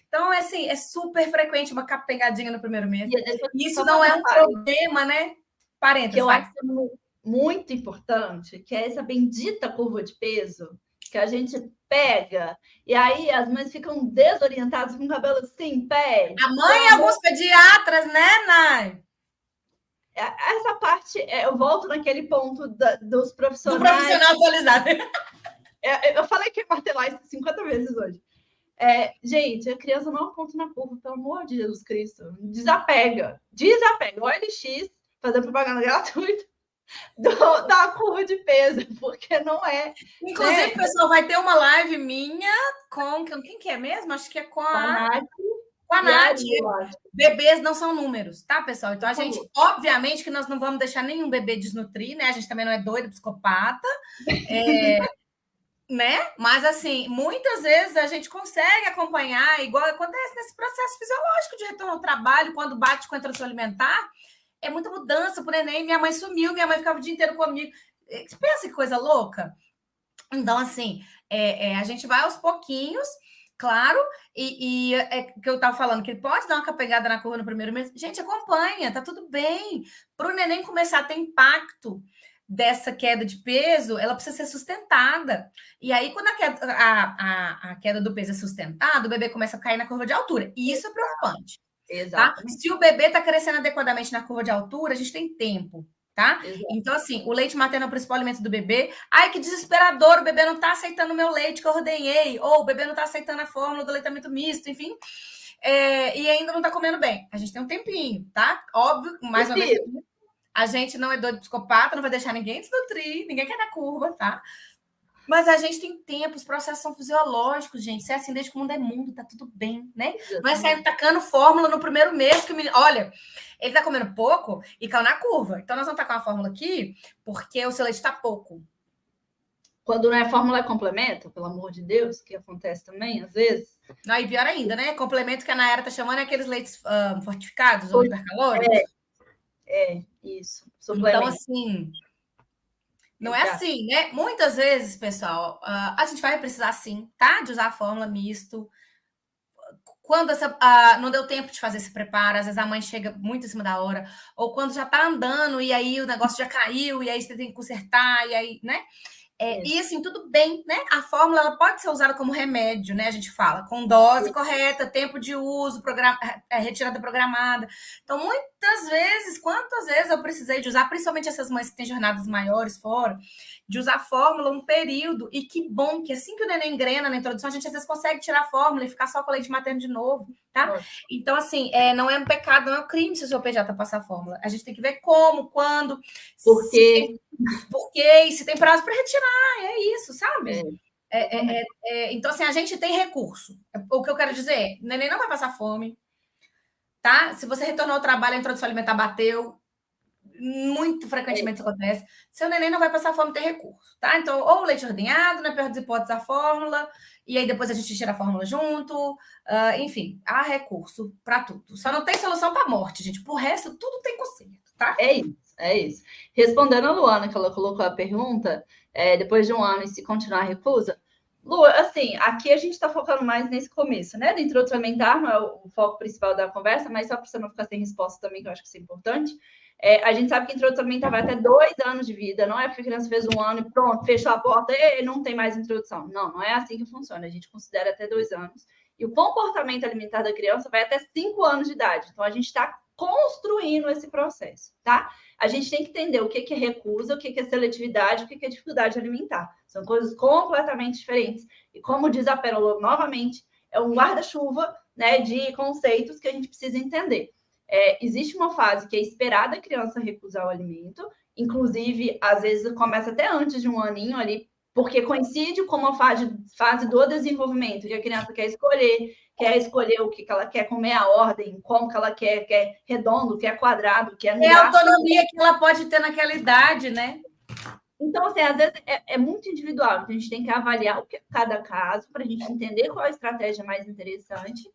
S3: Então, assim, é super frequente uma capengadinha no primeiro mês. E isso não é um problema, né? Parênteses,
S4: que eu acho muito importante, que é essa bendita curva de peso, que a gente pega, e aí as mães ficam desorientadas com o cabelo assim, em pé.
S3: A mãe e alguns pediatras, né, Nai?
S4: Essa parte, eu volto naquele ponto dos profissionais.
S3: Do profissional atualizado.
S4: Eu falei que ia martelar isso 50 vezes hoje. Gente, a criança não aponta na curva, pelo amor de Jesus Cristo. Desapega. O OLX, fazendo propaganda gratuita, da curva de peso, porque não é.
S3: Inclusive, né? Pessoal, vai ter uma live minha com quem que é mesmo? Acho que é com a Nath. Bebês não são números, tá, pessoal? Então, a gente, obviamente, que nós não vamos deixar nenhum bebê desnutrir, né? A gente também não é doido, psicopata. Né? Mas, assim, muitas vezes a gente consegue acompanhar, igual acontece nesse processo fisiológico de retorno ao trabalho, quando bate com a introdução alimentar, é muita mudança pro neném. Minha mãe sumiu, minha mãe ficava o dia inteiro comigo. Pensa que coisa louca. Então, assim, a gente vai aos pouquinhos, claro, e que eu estava falando, que ele pode dar uma capengada na curva no primeiro mês. Gente, acompanha, tá tudo bem. Para o neném começar a ter impacto dessa queda de peso, ela precisa ser sustentada. E aí, quando a queda do peso é sustentada, o bebê começa a cair na curva de altura. E isso é preocupante. Tá? Se o bebê está crescendo adequadamente na curva de altura, a gente tem tempo. Tá? Então, assim, o leite materno é o principal alimento do bebê. Ai, que desesperador, o bebê não está aceitando o meu leite que eu ordenhei, ou o bebê não está aceitando a fórmula do leitamento misto, enfim, e ainda não está comendo bem. A gente tem um tempinho, tá? Óbvio, mais uma vez, a gente não é doido psicopata, não vai deixar ninguém desnutrir, ninguém quer na curva, tá? Mas a gente tem tempo, os processos são fisiológicos, gente. Se é assim desde que o mundo é mundo, tá tudo bem, né? Não é sair tacando fórmula no primeiro mês que o menino... Olha, ele tá comendo pouco e caiu na curva. Então, nós vamos tacar uma fórmula aqui porque o seu leite tá pouco.
S4: Quando não é fórmula, é complemento, pelo amor de Deus, que acontece também, às vezes.
S3: Não, e pior ainda, né? Complemento que a Nayara tá chamando é aqueles leites fortificados ou hipercalóricos.
S4: Isso.
S3: Então, assim... Não é assim, né? Muitas vezes, pessoal, a gente vai precisar sim, tá? De usar a fórmula misto. Quando não deu tempo de fazer esse preparo, às vezes a mãe chega muito em cima da hora, ou quando já tá andando e aí o negócio já caiu, e aí você tem que consertar, e aí, né? E assim, tudo bem, né? A fórmula ela pode ser usada como remédio, né? A gente fala, com dose correta, tempo de uso, retirada programada. Então, muitas vezes, quantas vezes eu precisei de usar, principalmente essas mães que têm jornadas maiores fora, de usar a fórmula um período, e que bom que assim que o neném engrena na introdução, a gente às vezes consegue tirar a fórmula e ficar só com leite materno de novo, tá? Então, assim, não é um pecado, não é um crime se o seu pediatra passar a fórmula. A gente tem que ver como, quando,
S4: por quê,
S3: e se tem prazo para retirar, é isso, sabe? Então, assim, a gente tem recurso. O que eu quero dizer, o neném não vai passar fome, tá? Se você retornou ao trabalho, a introdução alimentar bateu, muito frequentemente isso acontece. Seu neném não vai passar fome, tem recurso, tá? Então, ou leite ordenhado, na pior das hipóteses, a fórmula, e aí depois a gente tira a fórmula junto, enfim, há recurso para tudo. Só não tem solução para a morte, gente. Por resto, tudo tem conserto, tá?
S4: É isso. Respondendo a Luana, que ela colocou a pergunta, depois de um ano e se continuar a recusa, Lu, assim, aqui a gente está focando mais nesse começo, né? Da introdução alimentar, não é o foco principal da conversa, mas só para você não ficar sem resposta também, que eu acho que isso é importante. A gente sabe que a introdução alimentar vai até 2 anos de vida, não é porque a criança fez 1 ano e pronto, fechou a porta e não tem mais introdução. Não é assim que funciona. A gente considera até 2 anos. E o comportamento alimentar da criança vai até 5 anos de idade. Então, a gente está construindo esse processo, tá? A gente tem que entender o que é recusa, o que é seletividade, o que é dificuldade alimentar. São coisas completamente diferentes. E como diz a Pérola, novamente, é um guarda-chuva, né, de conceitos que a gente precisa entender. Existe uma fase que é esperada a criança recusar o alimento, inclusive, às vezes, começa até antes de 1 aninho ali, porque coincide com uma fase do desenvolvimento, que a criança quer escolher o que ela quer comer, a ordem, como que ela quer redondo, quer quadrado, quer...
S3: É a autonomia que ela pode ter naquela idade, né?
S4: Então, assim, às vezes é muito individual. Então, a gente tem que avaliar cada caso para a gente entender qual a estratégia mais interessante,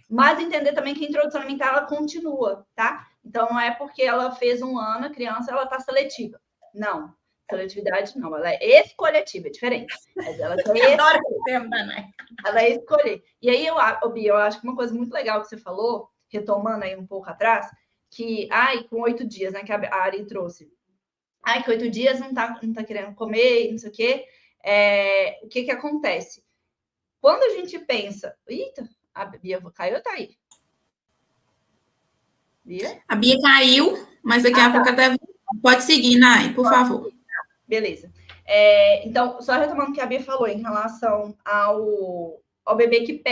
S4: mas entender também que a introdução alimentar ela continua, tá? Então, não é porque ela fez 1 ano, a criança ela está seletiva. Não, seletividade não, ela é escolhetiva, é diferente. Mas ela
S3: Adoro o termo da Nai.
S4: ela é escolher. E aí, Bia, eu acho que uma coisa muito legal que você falou, retomando aí um pouco atrás, que, com 8 dias, né, que a Ari trouxe. Que 8 dias não tá querendo comer, não sei o quê. O que acontece? Quando a gente pensa... Eita, a Bia caiu ou tá aí? Bia?
S2: A Bia caiu, mas daqui a pouco até... Pode seguir, Nai, por favor.
S4: Beleza. Então, só retomando o que a Bia falou em relação ao bebê que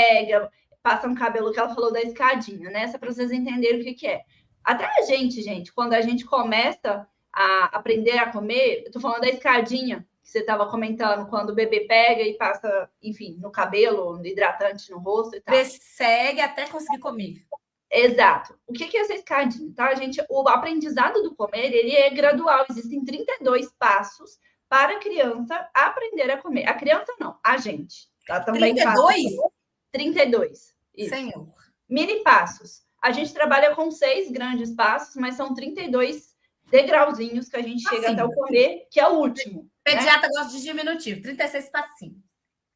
S4: passa um cabelo, que ela falou da escadinha, né? Só para vocês entenderem o que é. Até a gente, quando a gente começa a aprender a comer, eu tô falando da escadinha que você estava comentando, quando o bebê pega e passa, enfim, no cabelo, no hidratante no rosto e tal.
S3: Persegue até conseguir comer.
S4: Exato. O que é essa escadinha? Tá, gente? O aprendizado do comer, ele é gradual. Existem 32 passos para a criança aprender a comer. A criança não, a gente. Tá? Também
S3: 32?
S4: 32. Isso.
S3: Senhor.
S4: Mini passos. A gente trabalha com 6 grandes passos, mas são 32 degrauzinhos que a gente chega até o comer, que é o último.
S3: Pediatra gosta de diminutivo, 36 passinhos.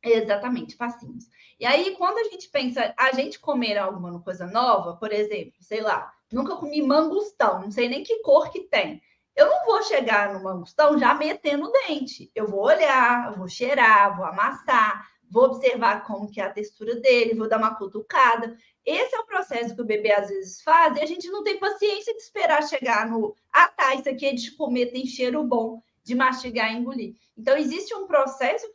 S4: Exatamente, passinhos. E aí, quando a gente pensa a gente comer alguma coisa nova, por exemplo, sei lá, nunca comi mangostão, não sei nem que cor que tem. Eu não vou chegar no mangostão já metendo o dente. Eu vou olhar, vou cheirar, vou amassar, vou observar como que é a textura dele, vou dar uma cutucada. Esse é o processo que o bebê às vezes faz e a gente não tem paciência de esperar chegar no... tá, isso aqui é de comer, tem cheiro bom, de mastigar e engolir. Então, existe um processo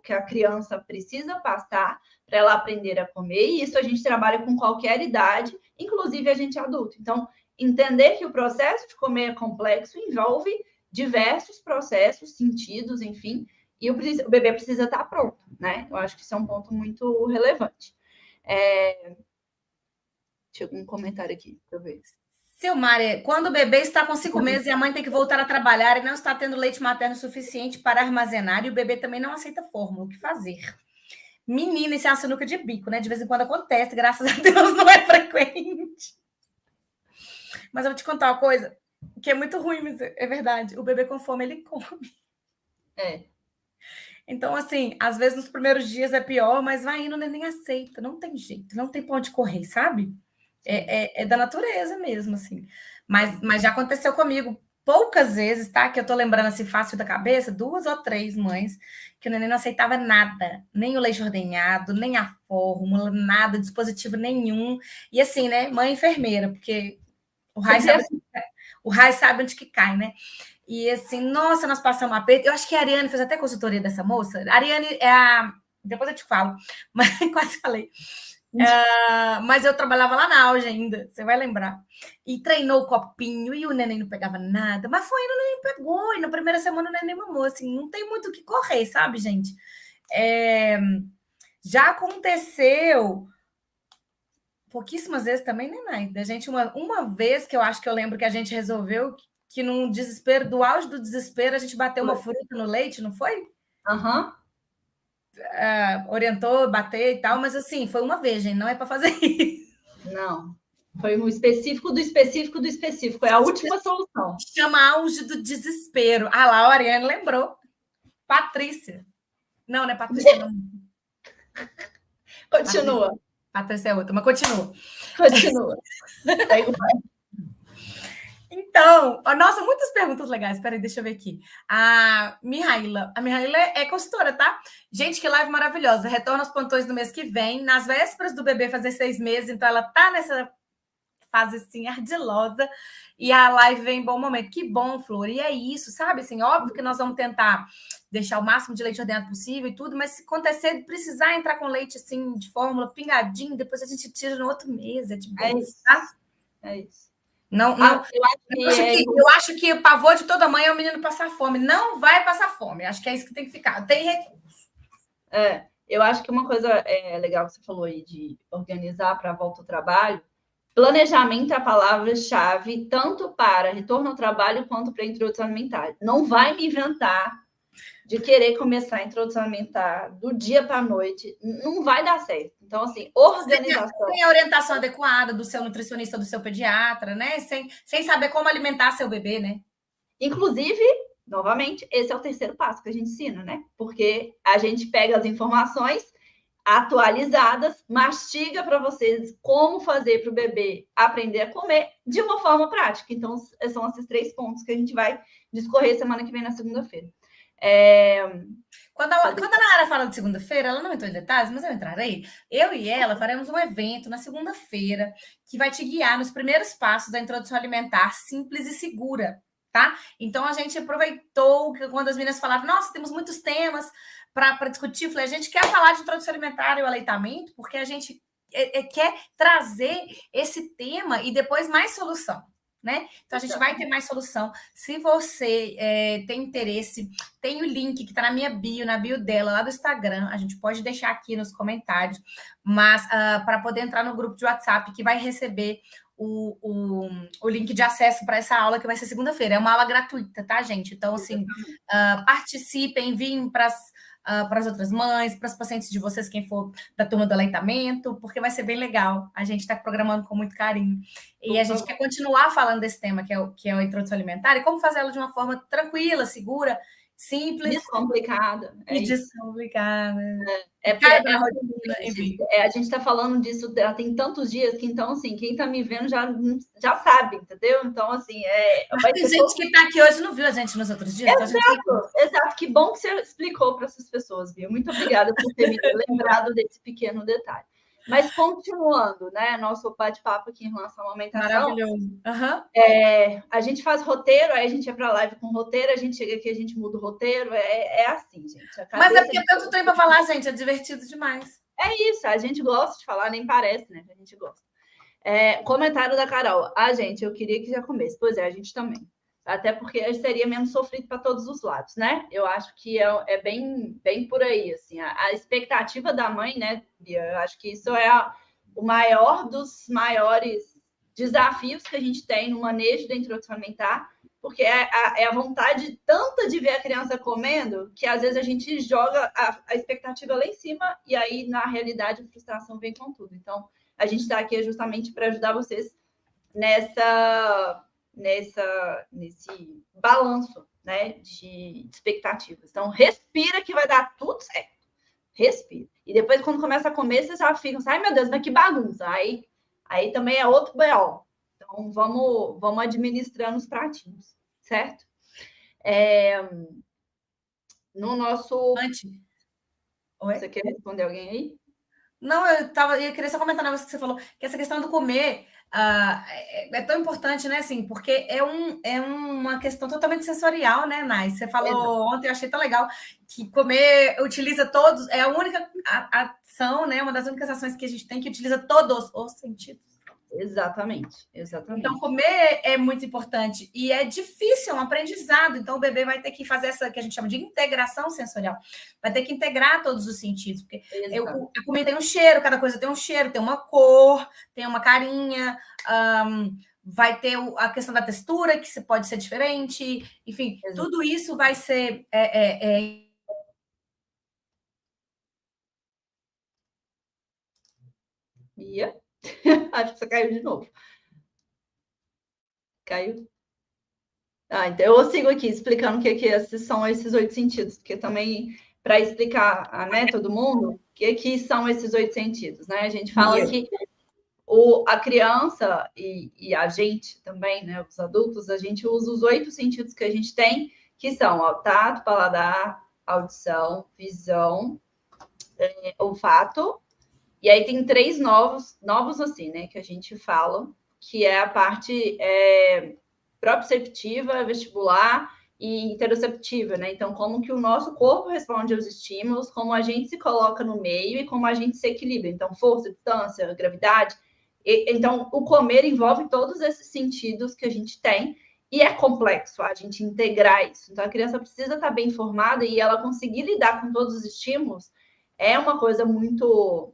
S4: que a criança precisa passar para ela aprender a comer, e isso a gente trabalha com qualquer idade, inclusive a gente adulto. Então, entender que o processo de comer é complexo envolve diversos processos, sentidos, enfim, e o bebê precisa estar pronto, né? Eu acho que isso é um ponto muito relevante. Deixa eu um comentário aqui, para eu ver.
S3: Silmari, quando o bebê está com 5 meses e a mãe tem que voltar a trabalhar e não está tendo leite materno suficiente para armazenar, e o bebê também não aceita fórmula, o que fazer? Menina, isso é uma sinuca de bico, né? De vez em quando acontece, graças a Deus não é frequente. Mas eu vou te contar uma coisa que é muito ruim, mas é verdade. O bebê com fome, ele come. Então, assim, às vezes nos primeiros dias é pior, mas vai indo, o neném aceita. Não tem jeito, não tem pra onde correr, sabe? É da natureza mesmo, assim. Mas já aconteceu comigo poucas vezes, tá? Que eu tô lembrando assim fácil da cabeça, 2 ou 3 mães que o neném não aceitava nada, nem o leite ordenhado, nem a fórmula, nada, dispositivo nenhum. E assim, né? Mãe enfermeira, porque o raio sabe onde que cai, né? E assim, nossa, nós passamos aperto. Eu acho que a Ariane fez até consultoria dessa moça. A Ariane é a... Depois eu te falo, mas quase falei. Mas eu trabalhava lá na Auge ainda, você vai lembrar. E treinou o copinho e o neném não pegava nada. Mas foi, o neném pegou. E na primeira semana o neném mamou. Assim, não tem muito o que correr, sabe, gente? Já aconteceu pouquíssimas vezes também, né, Nai? Da gente, uma vez que eu acho que eu lembro que a gente resolveu que num desespero, do auge do desespero, a gente bateu uma fruta no leite, não foi?
S4: Aham.
S3: Orientou, bater e tal, mas assim, foi uma vez, gente, não é para fazer isso.
S4: Não, foi um específico do específico do específico, é a última solução.
S3: Chama auge do desespero. Ah lá, a Ariane lembrou. Patrícia. Não, não é Patrícia, não.
S4: Continua.
S3: Patrícia é outra, mas continua.
S4: Continua.
S3: Então, nossa, muitas perguntas legais. Espera aí, deixa eu ver aqui. A Mihaila é consultora, tá? Gente, que live maravilhosa. Retorna aos plantões no mês que vem, nas vésperas do bebê fazer 6 meses, então ela tá nessa fase assim ardilosa e a live vem em bom momento. Que bom, Flor. E é isso, sabe? Assim, óbvio que nós vamos tentar deixar o máximo de leite ordenado possível e tudo, mas se acontecer de precisar entrar com leite assim de fórmula pingadinho, depois a gente tira no outro mês, é de boa, tá?
S4: É isso.
S3: Não, eu acho que o pavor de toda mãe é o menino passar fome. Não vai passar fome. Acho que é isso que tem que ficar. Tem recurso.
S4: Eu acho que uma coisa legal que você falou aí de organizar para a volta ao trabalho planejamento é a palavra-chave, tanto para retorno ao trabalho quanto para introdução alimentar. Não vai me inventar de querer começar a introdução alimentar do dia para a noite. Não vai dar certo. Então, assim, organização.
S3: Sem a orientação adequada do seu nutricionista, do seu pediatra, né? Sem saber como alimentar seu bebê, né?
S4: Inclusive, novamente, esse é o terceiro passo que a gente ensina, né? Porque a gente pega as informações atualizadas, mastiga para vocês como fazer para o bebê aprender a comer de uma forma prática. Então, são esses 3 pontos que a gente vai discorrer semana que vem na segunda-feira.
S3: Quando a Nayara fala de segunda-feira, ela não entrou em detalhes, mas eu entrarei. Eu e ela faremos um evento na segunda-feira que vai te guiar nos primeiros passos da introdução alimentar simples e segura, tá? Então, a gente aproveitou que quando as meninas falaram, nossa, temos muitos temas para discutir, eu falei, a gente quer falar de introdução alimentar e o aleitamento, porque a gente quer trazer esse tema e depois mais solução, né? Então, a gente vai ter mais solução. Se você tem interesse, tem o link que está na minha bio, na bio dela, lá do Instagram, a gente pode deixar aqui nos comentários, mas para poder entrar no grupo de WhatsApp, que vai receber o link de acesso para essa aula, que vai ser segunda-feira. É uma aula gratuita, tá, gente? Então, assim, participem, enviem para as outras mães, para os pacientes de vocês, quem for da turma do aleitamento, porque vai ser bem legal. A gente está programando com muito carinho. E a gente quer continuar falando desse tema, que é a introdução alimentar, e como fazê-lo de uma forma tranquila, segura, simples.
S4: Descomplicada.
S3: Descomplicada.
S4: A gente está falando disso tem tantos dias que, então, assim, quem está me vendo já sabe, entendeu? Então, assim,
S3: tem gente que está aqui hoje não viu a gente nos outros dias.
S4: Exato. Que bom que você explicou para essas pessoas, viu? Muito obrigada por ter me lembrado desse pequeno detalhe. Mas continuando, né? Nosso bate-papo aqui em relação à amamentação.
S3: Maravilhoso.
S4: A gente faz roteiro, aí a gente vai para a live com roteiro, a gente chega aqui, a gente muda o roteiro. É assim, gente.
S3: Mas é porque tanto tempo para falar, gente, é divertido demais.
S4: É isso, a gente gosta de falar, nem parece, né? A gente gosta. Comentário da Carol. Gente, eu queria que já comesse. Pois é, a gente também. Até porque seria menos sofrido para todos os lados, né? Eu acho que é bem por aí, assim. A expectativa da mãe, né, Bia? Eu acho que isso é o maior dos maiores desafios que a gente tem no manejo da introdução alimentar, porque é a vontade tanta de ver a criança comendo que, às vezes, a gente joga a expectativa lá em cima e aí, na realidade, a frustração vem com tudo. Então, a gente está aqui justamente para ajudar vocês nesse balanço, né, de expectativas. Então, respira que vai dar tudo certo. Respira. E depois, quando começa a comer, vocês já ficam assim, ai, meu Deus, mas que bagunça. Aí também é outro B.O. Então, vamos administrando os pratinhos, certo? No nosso...
S3: Oi?
S4: Você quer responder alguém aí?
S3: Não, eu queria só comentar um negócio que você falou, que essa questão do comer é tão importante, né? Assim, porque é uma questão totalmente sensorial, né, Nai? Você falou ontem, eu achei tão legal, que comer utiliza todos, é a única ação, né? Uma das únicas ações que a gente tem que utiliza todos os sentidos.
S4: Exatamente.
S3: Então, comer é muito importante e é difícil, é um aprendizado. Então, o bebê vai ter que fazer essa que a gente chama de integração sensorial. Vai ter que integrar todos os sentidos, porque a comida tem um cheiro, cada coisa tem um cheiro, tem uma cor, tem uma carinha, vai ter a questão da textura, que pode ser diferente. Enfim, tudo isso vai ser...
S4: Acho que você caiu de novo. Caiu? Então eu sigo aqui explicando o que são esses 8 sentidos, porque também, para explicar a todo mundo, o que são esses 8 sentidos, né? A gente fala que a criança e a gente também, né, os adultos, a gente usa os 8 sentidos que a gente tem, que são o tato, paladar, audição, visão, olfato. E aí tem 3 novos assim, né, que a gente fala, que é a parte proprioceptiva, vestibular e interoceptiva, né? Então, como que o nosso corpo responde aos estímulos, como a gente se coloca no meio e como a gente se equilibra. Então, força, distância, gravidade. Então, o comer envolve todos esses sentidos que a gente tem e é complexo a gente integrar isso. Então, a criança precisa estar bem informada e ela conseguir lidar com todos os estímulos é uma coisa muito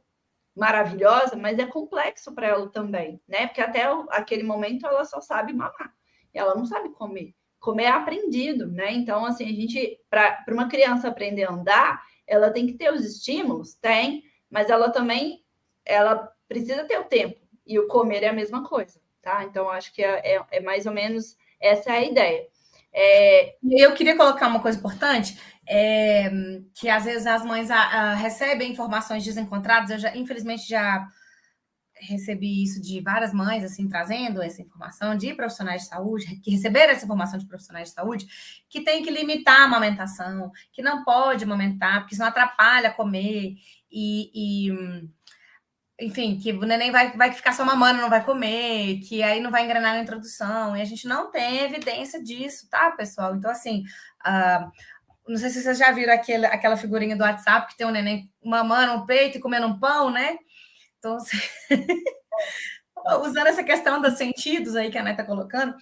S4: maravilhosa, mas é complexo para ela também, né? Porque até aquele momento ela só sabe mamar, ela não sabe comer. Comer é aprendido, né? Então, assim, a gente, para uma criança aprender a andar, ela tem que ter os estímulos, tem, mas ela também, ela precisa ter o tempo, e o comer é a mesma coisa, tá? Então, acho que é mais ou menos essa é a ideia.
S3: Eu queria colocar uma coisa importante, que às vezes as mães recebem informações desencontradas. Infelizmente, já recebi isso de várias mães, assim, trazendo essa informação de profissionais de saúde, que receberam essa informação de profissionais de saúde, que tem que limitar a amamentação, que não pode amamentar, porque isso não atrapalha comer, enfim, que o neném vai ficar só mamando, não vai comer, que aí não vai engrenar na introdução, e a gente não tem evidência disso, tá, pessoal? Então, assim, não sei se vocês já viram aquela figurinha do WhatsApp que tem um neném mamando um peito e comendo um pão, né? Então, usando essa questão dos sentidos aí que a Ana está colocando,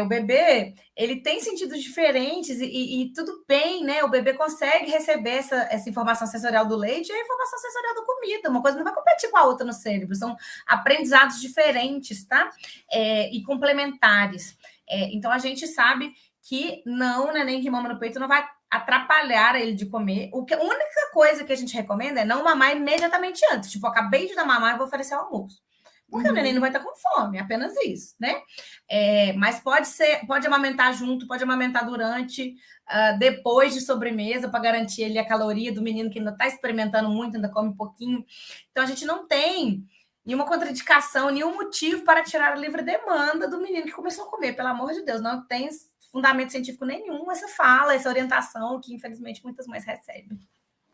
S3: o bebê, ele tem sentidos diferentes e tudo bem, né? O bebê consegue receber essa informação sensorial do leite e a informação sensorial da comida. Uma coisa não vai competir com a outra no cérebro. São aprendizados diferentes, tá? E complementares. Então, a gente sabe que não, né, nem que mama no peito não vai atrapalhar ele de comer. A única coisa que a gente recomenda é não mamar imediatamente antes. Tipo, acabei de dar mamar e vou oferecer o almoço. Porque o neném não vai estar com fome, apenas isso, né? Mas pode amamentar junto, pode amamentar durante, depois de sobremesa, para garantir ele a caloria do menino que ainda está experimentando muito, ainda come um pouquinho. Então, a gente não tem nenhuma contraindicação, nenhum motivo para tirar a livre demanda do menino que começou a comer, pelo amor de Deus. Não tem fundamento científico nenhum essa fala, essa orientação que, infelizmente, muitas mães recebem.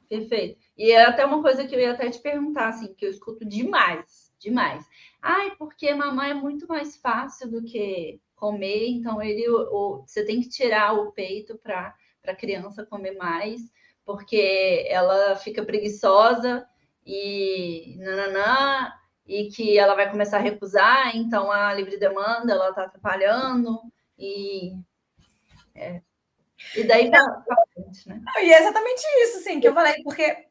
S4: Perfeito. E é até uma coisa que eu ia até te perguntar, assim, que eu escuto demais. Porque mamar é muito mais fácil do que comer, então você tem que tirar o peito para a criança comer mais, porque ela fica preguiçosa e nananã, e que ela vai começar a recusar, então a livre demanda ela está atrapalhando, e daí para frente, né?
S3: E é exatamente isso, assim, que eu falei, porque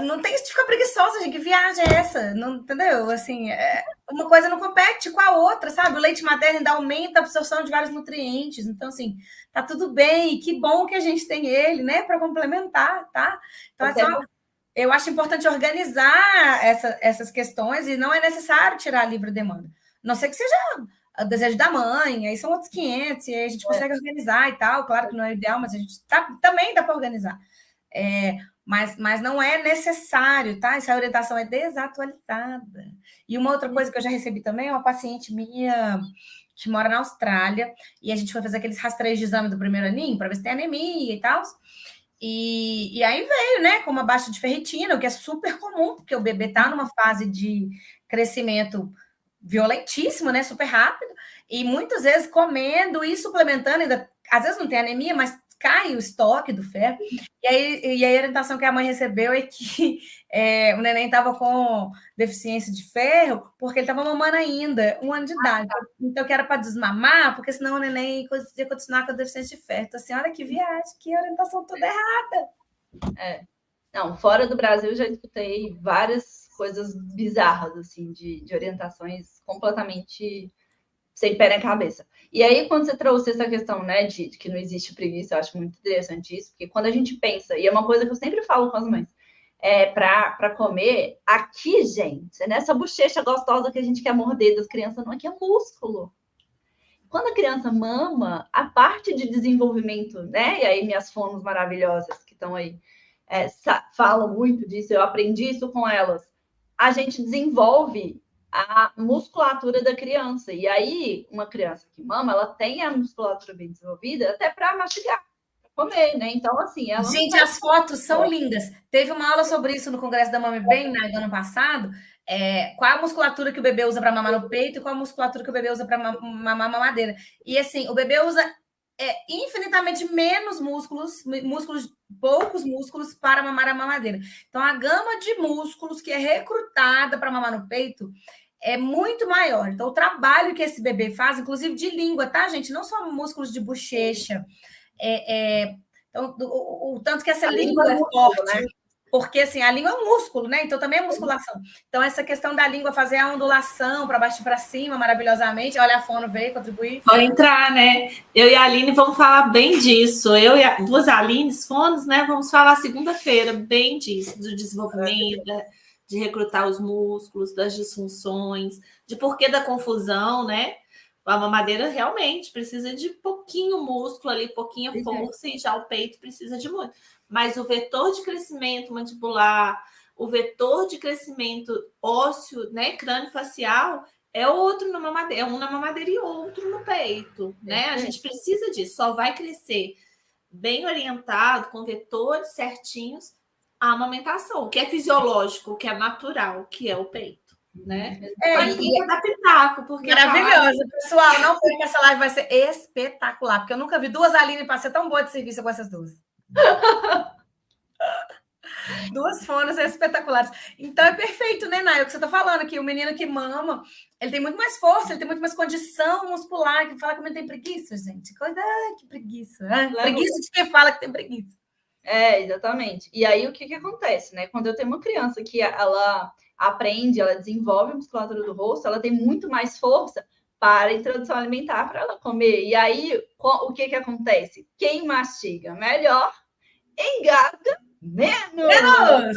S3: não tem isso de ficar preguiçosa, gente. Que viagem é essa? Não, entendeu? Assim, uma coisa não compete com a outra, sabe? O leite materno ainda aumenta a absorção de vários nutrientes. Então, assim, tá tudo bem. E que bom que a gente tem ele, né? Para complementar, tá? Então, assim, eu acho importante organizar essas questões e não é necessário tirar a livre demanda. A não ser que seja o desejo da mãe, aí são outros 500, e aí a gente consegue organizar e tal. Claro que não é ideal, mas a gente também dá para organizar. Mas não é necessário, tá? Essa orientação é desatualizada. E uma outra coisa que eu já recebi também é uma paciente minha que mora na Austrália, e a gente foi fazer aqueles rastreios de exame do primeiro aninho para ver se tem anemia e tal. E aí veio, né, com uma baixa de ferritina, o que é super comum, porque o bebê está numa fase de crescimento violentíssimo, né, super rápido, e muitas vezes comendo e suplementando, ainda, às vezes não tem anemia, mas cai o estoque do ferro, e a orientação que a mãe recebeu é que o neném estava com deficiência de ferro, porque ele estava mamando ainda, 1 ano de idade. Então, que era para desmamar, porque senão o neném ia continuar com a deficiência de ferro. Então, assim, olha que viagem, que orientação toda errada.
S4: Não, fora do Brasil, eu já escutei várias coisas bizarras, assim, de orientações completamente sem pé na cabeça. E aí, quando você trouxe essa questão, né, de que não existe preguiça, eu acho muito interessante isso, porque quando a gente pensa, e é uma coisa que eu sempre falo com as mães, para comer, aqui, gente, nessa bochecha gostosa que a gente quer morder das crianças, não é que é músculo. Quando a criança mama, a parte de desenvolvimento, né, e aí minhas fonos maravilhosas que estão aí, falam muito disso, eu aprendi isso com elas, a gente desenvolve a musculatura da criança. E aí, uma criança que mama, ela tem a musculatura bem desenvolvida até para mastigar, para comer, né? Então, assim, ela
S3: gente, as fotos são lindas. Teve uma aula sobre isso no Congresso da Mami Bem, né, do ano passado. Qual a musculatura que o bebê usa para mamar no peito e qual a musculatura que o bebê usa para mamar mamadeira. E, assim, o bebê usa infinitamente menos músculos, poucos músculos para mamar a mamadeira. Então, a gama de músculos que é recrutada para mamar no peito é muito maior. Então, o trabalho que esse bebê faz, inclusive de língua, tá, gente? Não só músculos de bochecha. Então, o tanto que essa língua é forte. Né? Porque, assim, a língua é um músculo, né? Então, também é musculação. Então, essa questão da língua, fazer a ondulação para baixo e para cima, maravilhosamente. Olha, a Fono veio contribuir.
S1: Pode entrar, né? Eu e a Aline vamos falar bem disso. Eu e duas Alines, Fonos, né? Vamos falar segunda-feira bem disso, do desenvolvimento, de recrutar os músculos, das disfunções, de porquê da confusão, né? A mamadeira realmente precisa de pouquinho músculo ali, pouquinha força, e já o peito precisa de muito. Mas o vetor de crescimento mandibular, o vetor de crescimento ósseo, né, crânio-facial, é outro na mamadeira, é um na mamadeira e outro no peito, né? A gente precisa disso, só vai crescer bem orientado, com vetores certinhos, a amamentação, o que é fisiológico, o que é natural, que é o peito. Né? Mas tem que dar pitaco, porque
S3: maravilhoso, pessoal. Não perca, essa live vai ser espetacular, porque eu nunca vi duas Aline para ser tão boa de serviço com essas duas. Duas fones espetaculares. Então é perfeito, né, Nay? O que você está falando, que o menino que mama, ele tem muito mais força, ele tem muito mais condição muscular. Que fala que ele tem preguiça, gente. Coisa, que preguiça. Preguiça de quem fala que tem preguiça.
S4: Exatamente. E aí o que acontece, né? Quando eu tenho uma criança que ela aprende, ela desenvolve a musculatura do rosto, ela tem muito mais força para a introdução alimentar para ela comer. E aí, o que acontece? Quem mastiga melhor, engasga menos.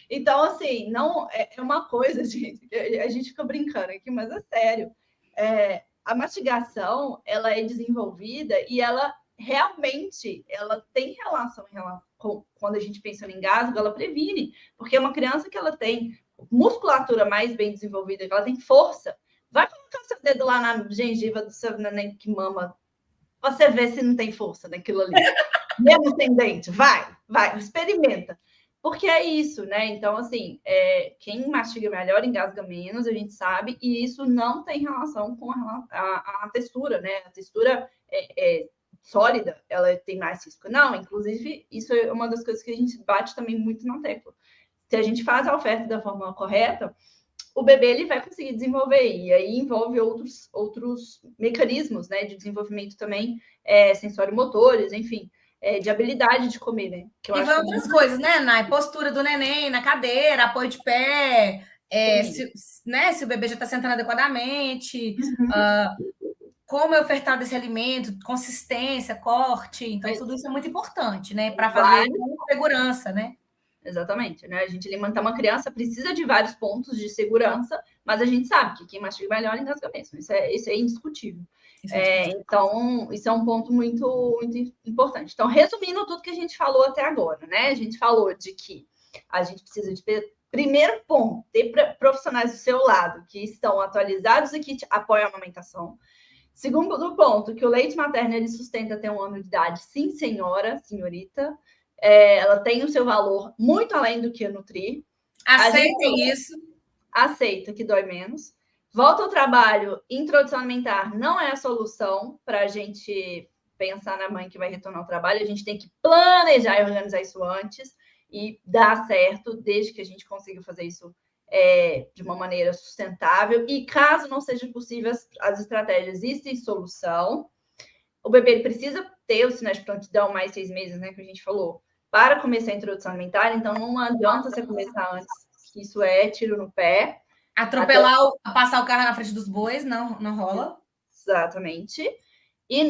S4: Então, assim, não é uma coisa, gente, a gente fica brincando aqui, mas é sério. A mastigação, ela é desenvolvida e ela realmente ela tem relação com, quando a gente pensa no engasgo, ela previne, porque uma criança que ela tem musculatura mais bem desenvolvida, que ela tem força, vai colocar seu dedo lá na gengiva do seu neném que mama, você vê se não tem força naquilo ali, mesmo sem dente, vai, experimenta, porque é isso, né? Então, assim, quem mastiga melhor engasga menos, a gente sabe, e isso não tem relação com a textura, né? A textura sólida, ela tem mais risco. Não, inclusive, isso é uma das coisas que a gente bate também muito na tecla. Se a gente faz a oferta da forma correta, o bebê ele vai conseguir desenvolver, e aí envolve outros mecanismos, né, de desenvolvimento também, sensório-motores, enfim, de habilidade de comer, né?
S3: Que eu acho outras coisas, né, Nay? Postura do neném na cadeira, apoio de pé, se o bebê já está sentando adequadamente, como é ofertado esse alimento, consistência, corte, então tudo isso é muito importante, né, para fazer com segurança, né?
S4: Exatamente, né? A gente alimentar uma criança precisa de vários pontos de segurança, mas a gente sabe que quem mastiga melhor engasga mesmo, isso é indiscutível. Então, isso é um ponto muito, muito importante. Então, resumindo tudo que a gente falou até agora, né? A gente falou de que a gente precisa de, primeiro ponto, ter profissionais do seu lado que estão atualizados e que apoiam a amamentação. Segundo ponto, que o leite materno ele sustenta até 1 ano de idade. Sim, senhorita. Ela tem o seu valor muito além do que nutrir.
S3: Aceitem isso.
S4: Aceita que dói menos. Volta ao trabalho, introdução alimentar não é a solução para a gente pensar na mãe que vai retornar ao trabalho. A gente tem que planejar e organizar isso antes e dar certo, desde que a gente consiga fazer isso de uma maneira sustentável. E caso não seja possível, as estratégias existem solução. O bebê precisa ter os sinais de prontidão mais 6 meses, né, que a gente falou, para começar a introdução alimentar. Então, não adianta você começar antes, que isso é tiro no pé.
S3: Atropelar, passar o carro na frente dos bois, não rola.
S4: Exatamente. E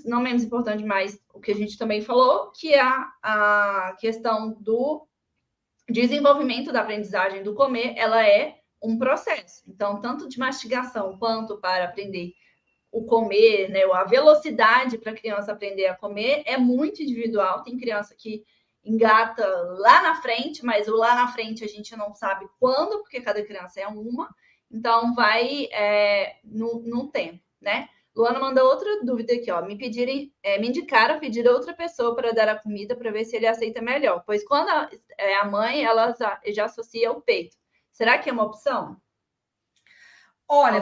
S4: não menos importante, mas o que a gente também falou, que é a questão do desenvolvimento da aprendizagem do comer, ela é um processo. Então, tanto de mastigação quanto para aprender o comer, né, a velocidade para a criança aprender a comer é muito individual. Tem criança que engata lá na frente, mas o lá na frente a gente não sabe quando, porque cada criança é uma. Então, vai no tempo, né? Luana manda outra dúvida aqui, ó. Me indicaram pedir outra pessoa para dar a comida para ver se ele aceita melhor, pois quando a mãe, ela já associa o peito. Será que é uma opção?
S3: Olha,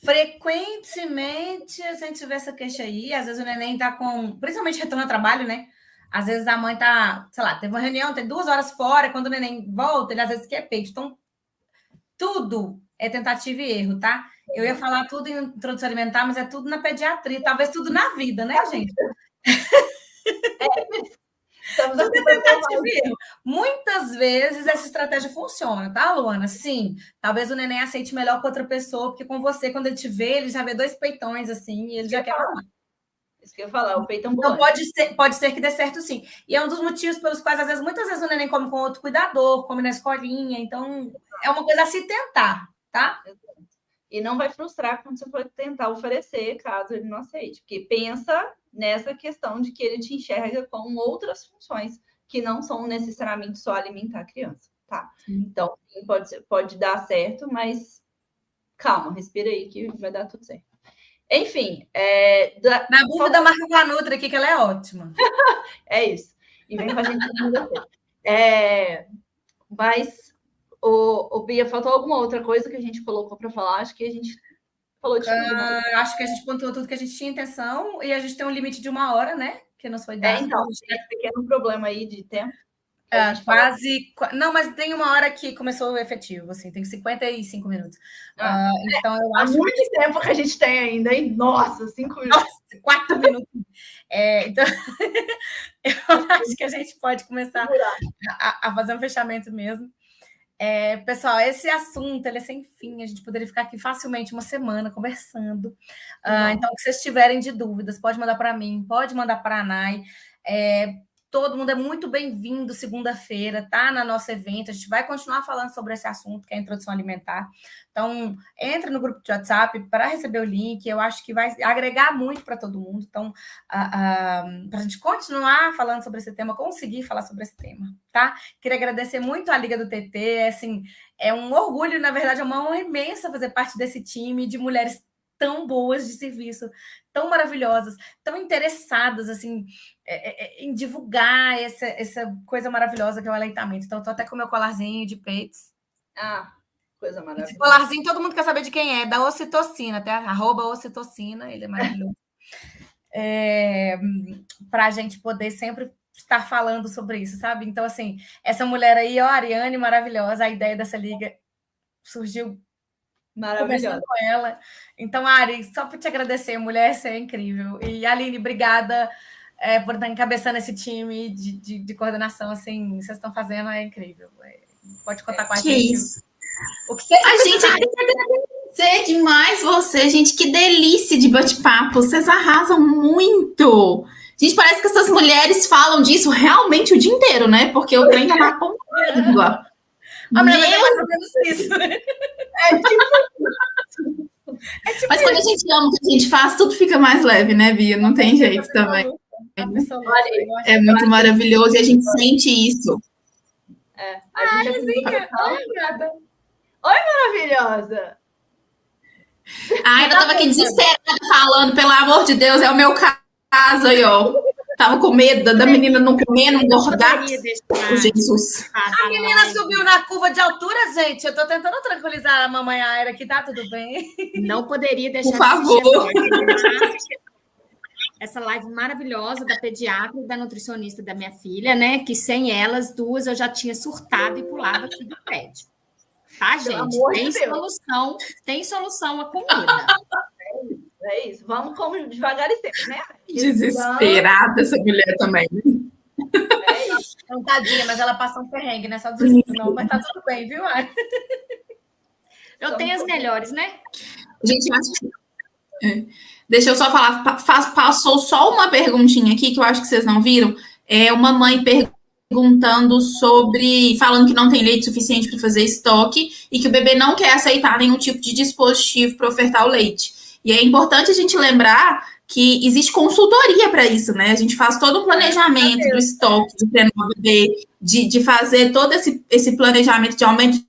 S3: frequentemente a gente vê essa queixa aí, às vezes o neném tá principalmente retorno ao trabalho, né? Às vezes a mãe tá, sei lá, teve uma reunião, tem 2 horas fora, quando o neném volta, ele às vezes quer peito. Então, tudo é tentativa e erro, tá? Eu ia falar tudo em introdução alimentar, mas é tudo na pediatria, talvez tudo na vida, né, gente?
S4: Estamos
S3: Tudo
S4: aqui
S3: é
S4: para
S3: tentativa e erro. Muitas vezes essa estratégia funciona, tá, Luana? Sim, talvez o neném aceite melhor com outra pessoa, porque com você, quando ele te vê, ele já vê 2 peitões assim e ele já quer mamar.
S4: Isso que eu ia falar, o peito
S3: Então
S4: ambulante.
S3: pode ser que dê certo sim. E é um dos motivos pelos quais, muitas vezes o neném come com outro cuidador, come na escolinha. Então, é uma coisa a se tentar, tá?
S4: E não vai frustrar quando você for tentar oferecer, caso ele não aceite. Porque pensa nessa questão de que ele te enxerga com outras funções que não são necessariamente só alimentar a criança, tá? Então, pode dar certo, mas calma, respira aí que vai dar tudo certo. Enfim,
S3: na dúvida, marca com a Nutra aqui, que ela é ótima.
S4: É isso. E vem com a gente mas, o Bia, faltou alguma outra coisa que a gente colocou para falar? Acho que a gente falou de tudo.
S3: Acho que a gente pontuou tudo que a gente tinha intenção e a gente tem um limite de 1 hora, né? Que nos foi dado.
S4: Então, tem um pequeno problema aí de tempo.
S3: Quase. Não, mas tem 1 hora que começou o efetivo, assim, tem 55 minutos. Então, eu acho.
S4: Há muito tempo que a gente tem ainda, hein? Nossa, 5 minutos.
S3: Nossa, 4 minutos. Então, eu acho que a gente pode começar a fazer um fechamento mesmo. Pessoal, esse assunto ele é sem fim, a gente poderia ficar aqui facilmente 1 semana conversando. Então, se vocês tiverem de dúvidas, pode mandar para mim, pode mandar para a Nai. Todo mundo é muito bem-vindo segunda-feira, tá? No nosso evento. A gente vai continuar falando sobre esse assunto, que é a introdução alimentar. Então, entre no grupo de WhatsApp para receber o link. Eu acho que vai agregar muito para todo mundo. Então, para a gente continuar falando sobre esse tema, conseguir falar sobre esse tema, tá? Queria agradecer muito à Liga do TT. Assim, é um orgulho, na verdade, é uma honra imensa fazer parte desse time de mulheres tão boas de serviço, tão maravilhosas, tão interessadas, assim, em divulgar essa coisa maravilhosa que é o aleitamento. Então, estou até com o meu colarzinho de peitos.
S4: Coisa maravilhosa.
S3: Esse colarzinho, todo mundo quer saber de quem é, da ocitocina, até @ocitocina, ele é maravilhoso. Para a gente poder sempre estar falando sobre isso, sabe? Então, assim, essa mulher aí, a Ariane, maravilhosa, a ideia dessa liga surgiu conversando com ela. Então, Ari, só para te agradecer, mulher, você é incrível. E, Aline, obrigada por estar encabeçando esse time de coordenação, assim, vocês estão fazendo, é incrível. Pode contar com a gente.
S2: Isso. A gente agradecer demais você, gente, que delícia de bate-papo, vocês arrasam muito. Gente, parece que essas mulheres falam disso realmente o dia inteiro, né? Porque o trem tá na ponta da língua.
S3: A mulher vai ter mais ou menos isso.
S2: Mas quando a gente ama o que a gente faz, tudo fica mais leve, né, Bia? Não tem jeito também. É muito maravilhoso e a gente sente isso.
S4: Oi, maravilhosa!
S2: Ainda estava aqui desesperada falando, pelo amor de Deus, é o meu caso aí, ó. Tava com medo da menina não comer, não engordar. Jesus.
S3: A menina subiu na curva de altura, gente. Eu tô tentando tranquilizar a mamãe Aira que tá tudo bem.
S5: Não poderia deixar
S2: Por favor.
S5: Essa live maravilhosa da pediatra e da nutricionista da minha filha, né? Que sem elas duas eu já tinha surtado e pulado aqui do prédio. Tá, gente? Tem solução a comida.
S4: É isso. Vamos como devagar e sempre, né?
S2: Desesperada essa mulher também.
S3: É isso. Então, tadinha, mas ela passa um perrengue, né? Só desistir, não, mas tá tudo bem, viu, Ari?
S5: Eu tenho as melhores, né?
S2: Gente, acho que... Deixa eu só falar, passou só uma perguntinha aqui que eu acho que vocês não viram. É uma mãe perguntando falando que não tem leite suficiente para fazer estoque e que o bebê não quer aceitar nenhum tipo de dispositivo para ofertar o leite. E é importante a gente lembrar que existe consultoria para isso, né? A gente faz todo um planejamento do estoque, de treinar o bebê, de fazer todo esse planejamento de aumento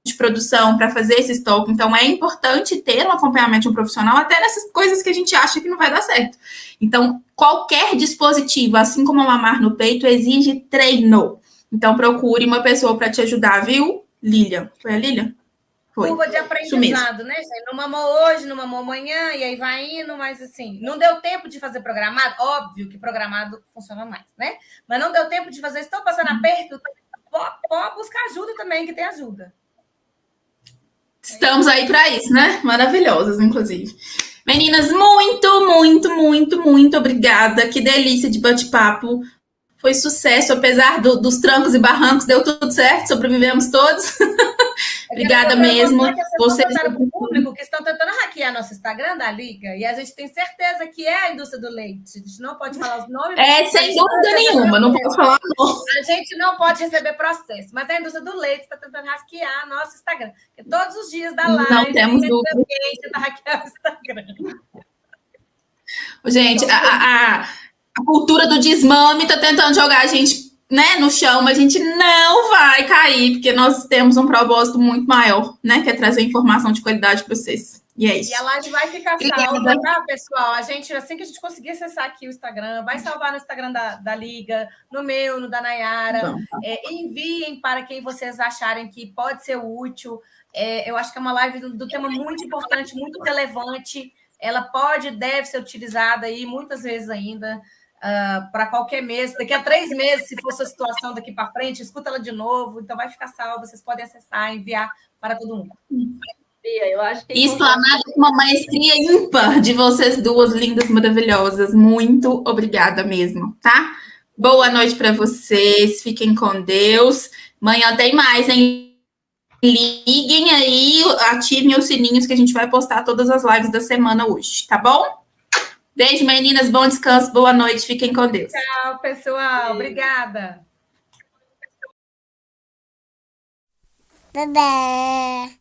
S2: de produção para fazer esse estoque. Então, é importante ter um acompanhamento de um profissional até nessas coisas que a gente acha que não vai dar certo. Então, qualquer dispositivo, assim como mamar no peito, exige treino. Então, procure uma pessoa para te ajudar, viu, Lilian? Foi a Lilian? Foi.
S3: Curva de aprendizado, né, gente? Não mamou hoje, não mamou amanhã, e aí vai indo, mas assim, não deu tempo de fazer programado. Óbvio que programado funciona mais, né? Mas não deu tempo de fazer, estou passando aperto, pode buscar ajuda também, que tem ajuda.
S2: Estamos aí para isso, né? Maravilhosas, inclusive. Meninas, muito, muito, muito, muito obrigada. Que delícia de bate-papo. Foi sucesso, apesar dos trancos e barrancos, deu tudo certo, sobrevivemos todos. Obrigada mesmo.
S3: Vocês para o público que estão tentando hackear nosso Instagram da Liga, e a gente tem certeza que é a indústria do leite. A gente não pode falar os nomes.
S2: Sem dúvida nenhuma, não posso falar não.
S3: A gente não pode receber processo, mas a indústria do leite está tentando hackear nosso Instagram. Porque todos os dias da live,
S2: não temos dúvida.
S3: Alguém tenta hackear o Instagram.
S2: Gente, a cultura do desmame está tentando jogar a gente, né, no chão, mas a gente não vai cair, porque nós temos um propósito muito maior, né, que é trazer informação de qualidade para vocês. E é isso.
S3: E a live vai ficar salva, tá, pessoal? A gente, assim que a gente conseguir acessar aqui o Instagram, vai salvar no Instagram da Liga, no meu, no da Nayara.
S2: Então,
S3: enviem para quem vocês acharem que pode ser útil. Eu acho que é uma live do tema muito importante, muito relevante. Ela pode e deve ser utilizada aí muitas vezes ainda. Para qualquer mês, daqui a 3 meses, se fosse a situação daqui para frente, escuta ela de novo, então vai ficar salva, vocês podem acessar, enviar para todo mundo.
S4: Eu acho que
S2: explanada com uma maestria ímpar de vocês duas, lindas, maravilhosas. Muito obrigada mesmo, tá? Boa noite para vocês, fiquem com Deus. Amanhã tem mais, hein? Liguem aí, ativem os sininhos que a gente vai postar todas as lives da semana hoje, tá bom? Beijo, meninas. Bom descanso. Boa noite. Fiquem com Deus.
S3: Tchau, pessoal. Obrigada.
S6: Bebê.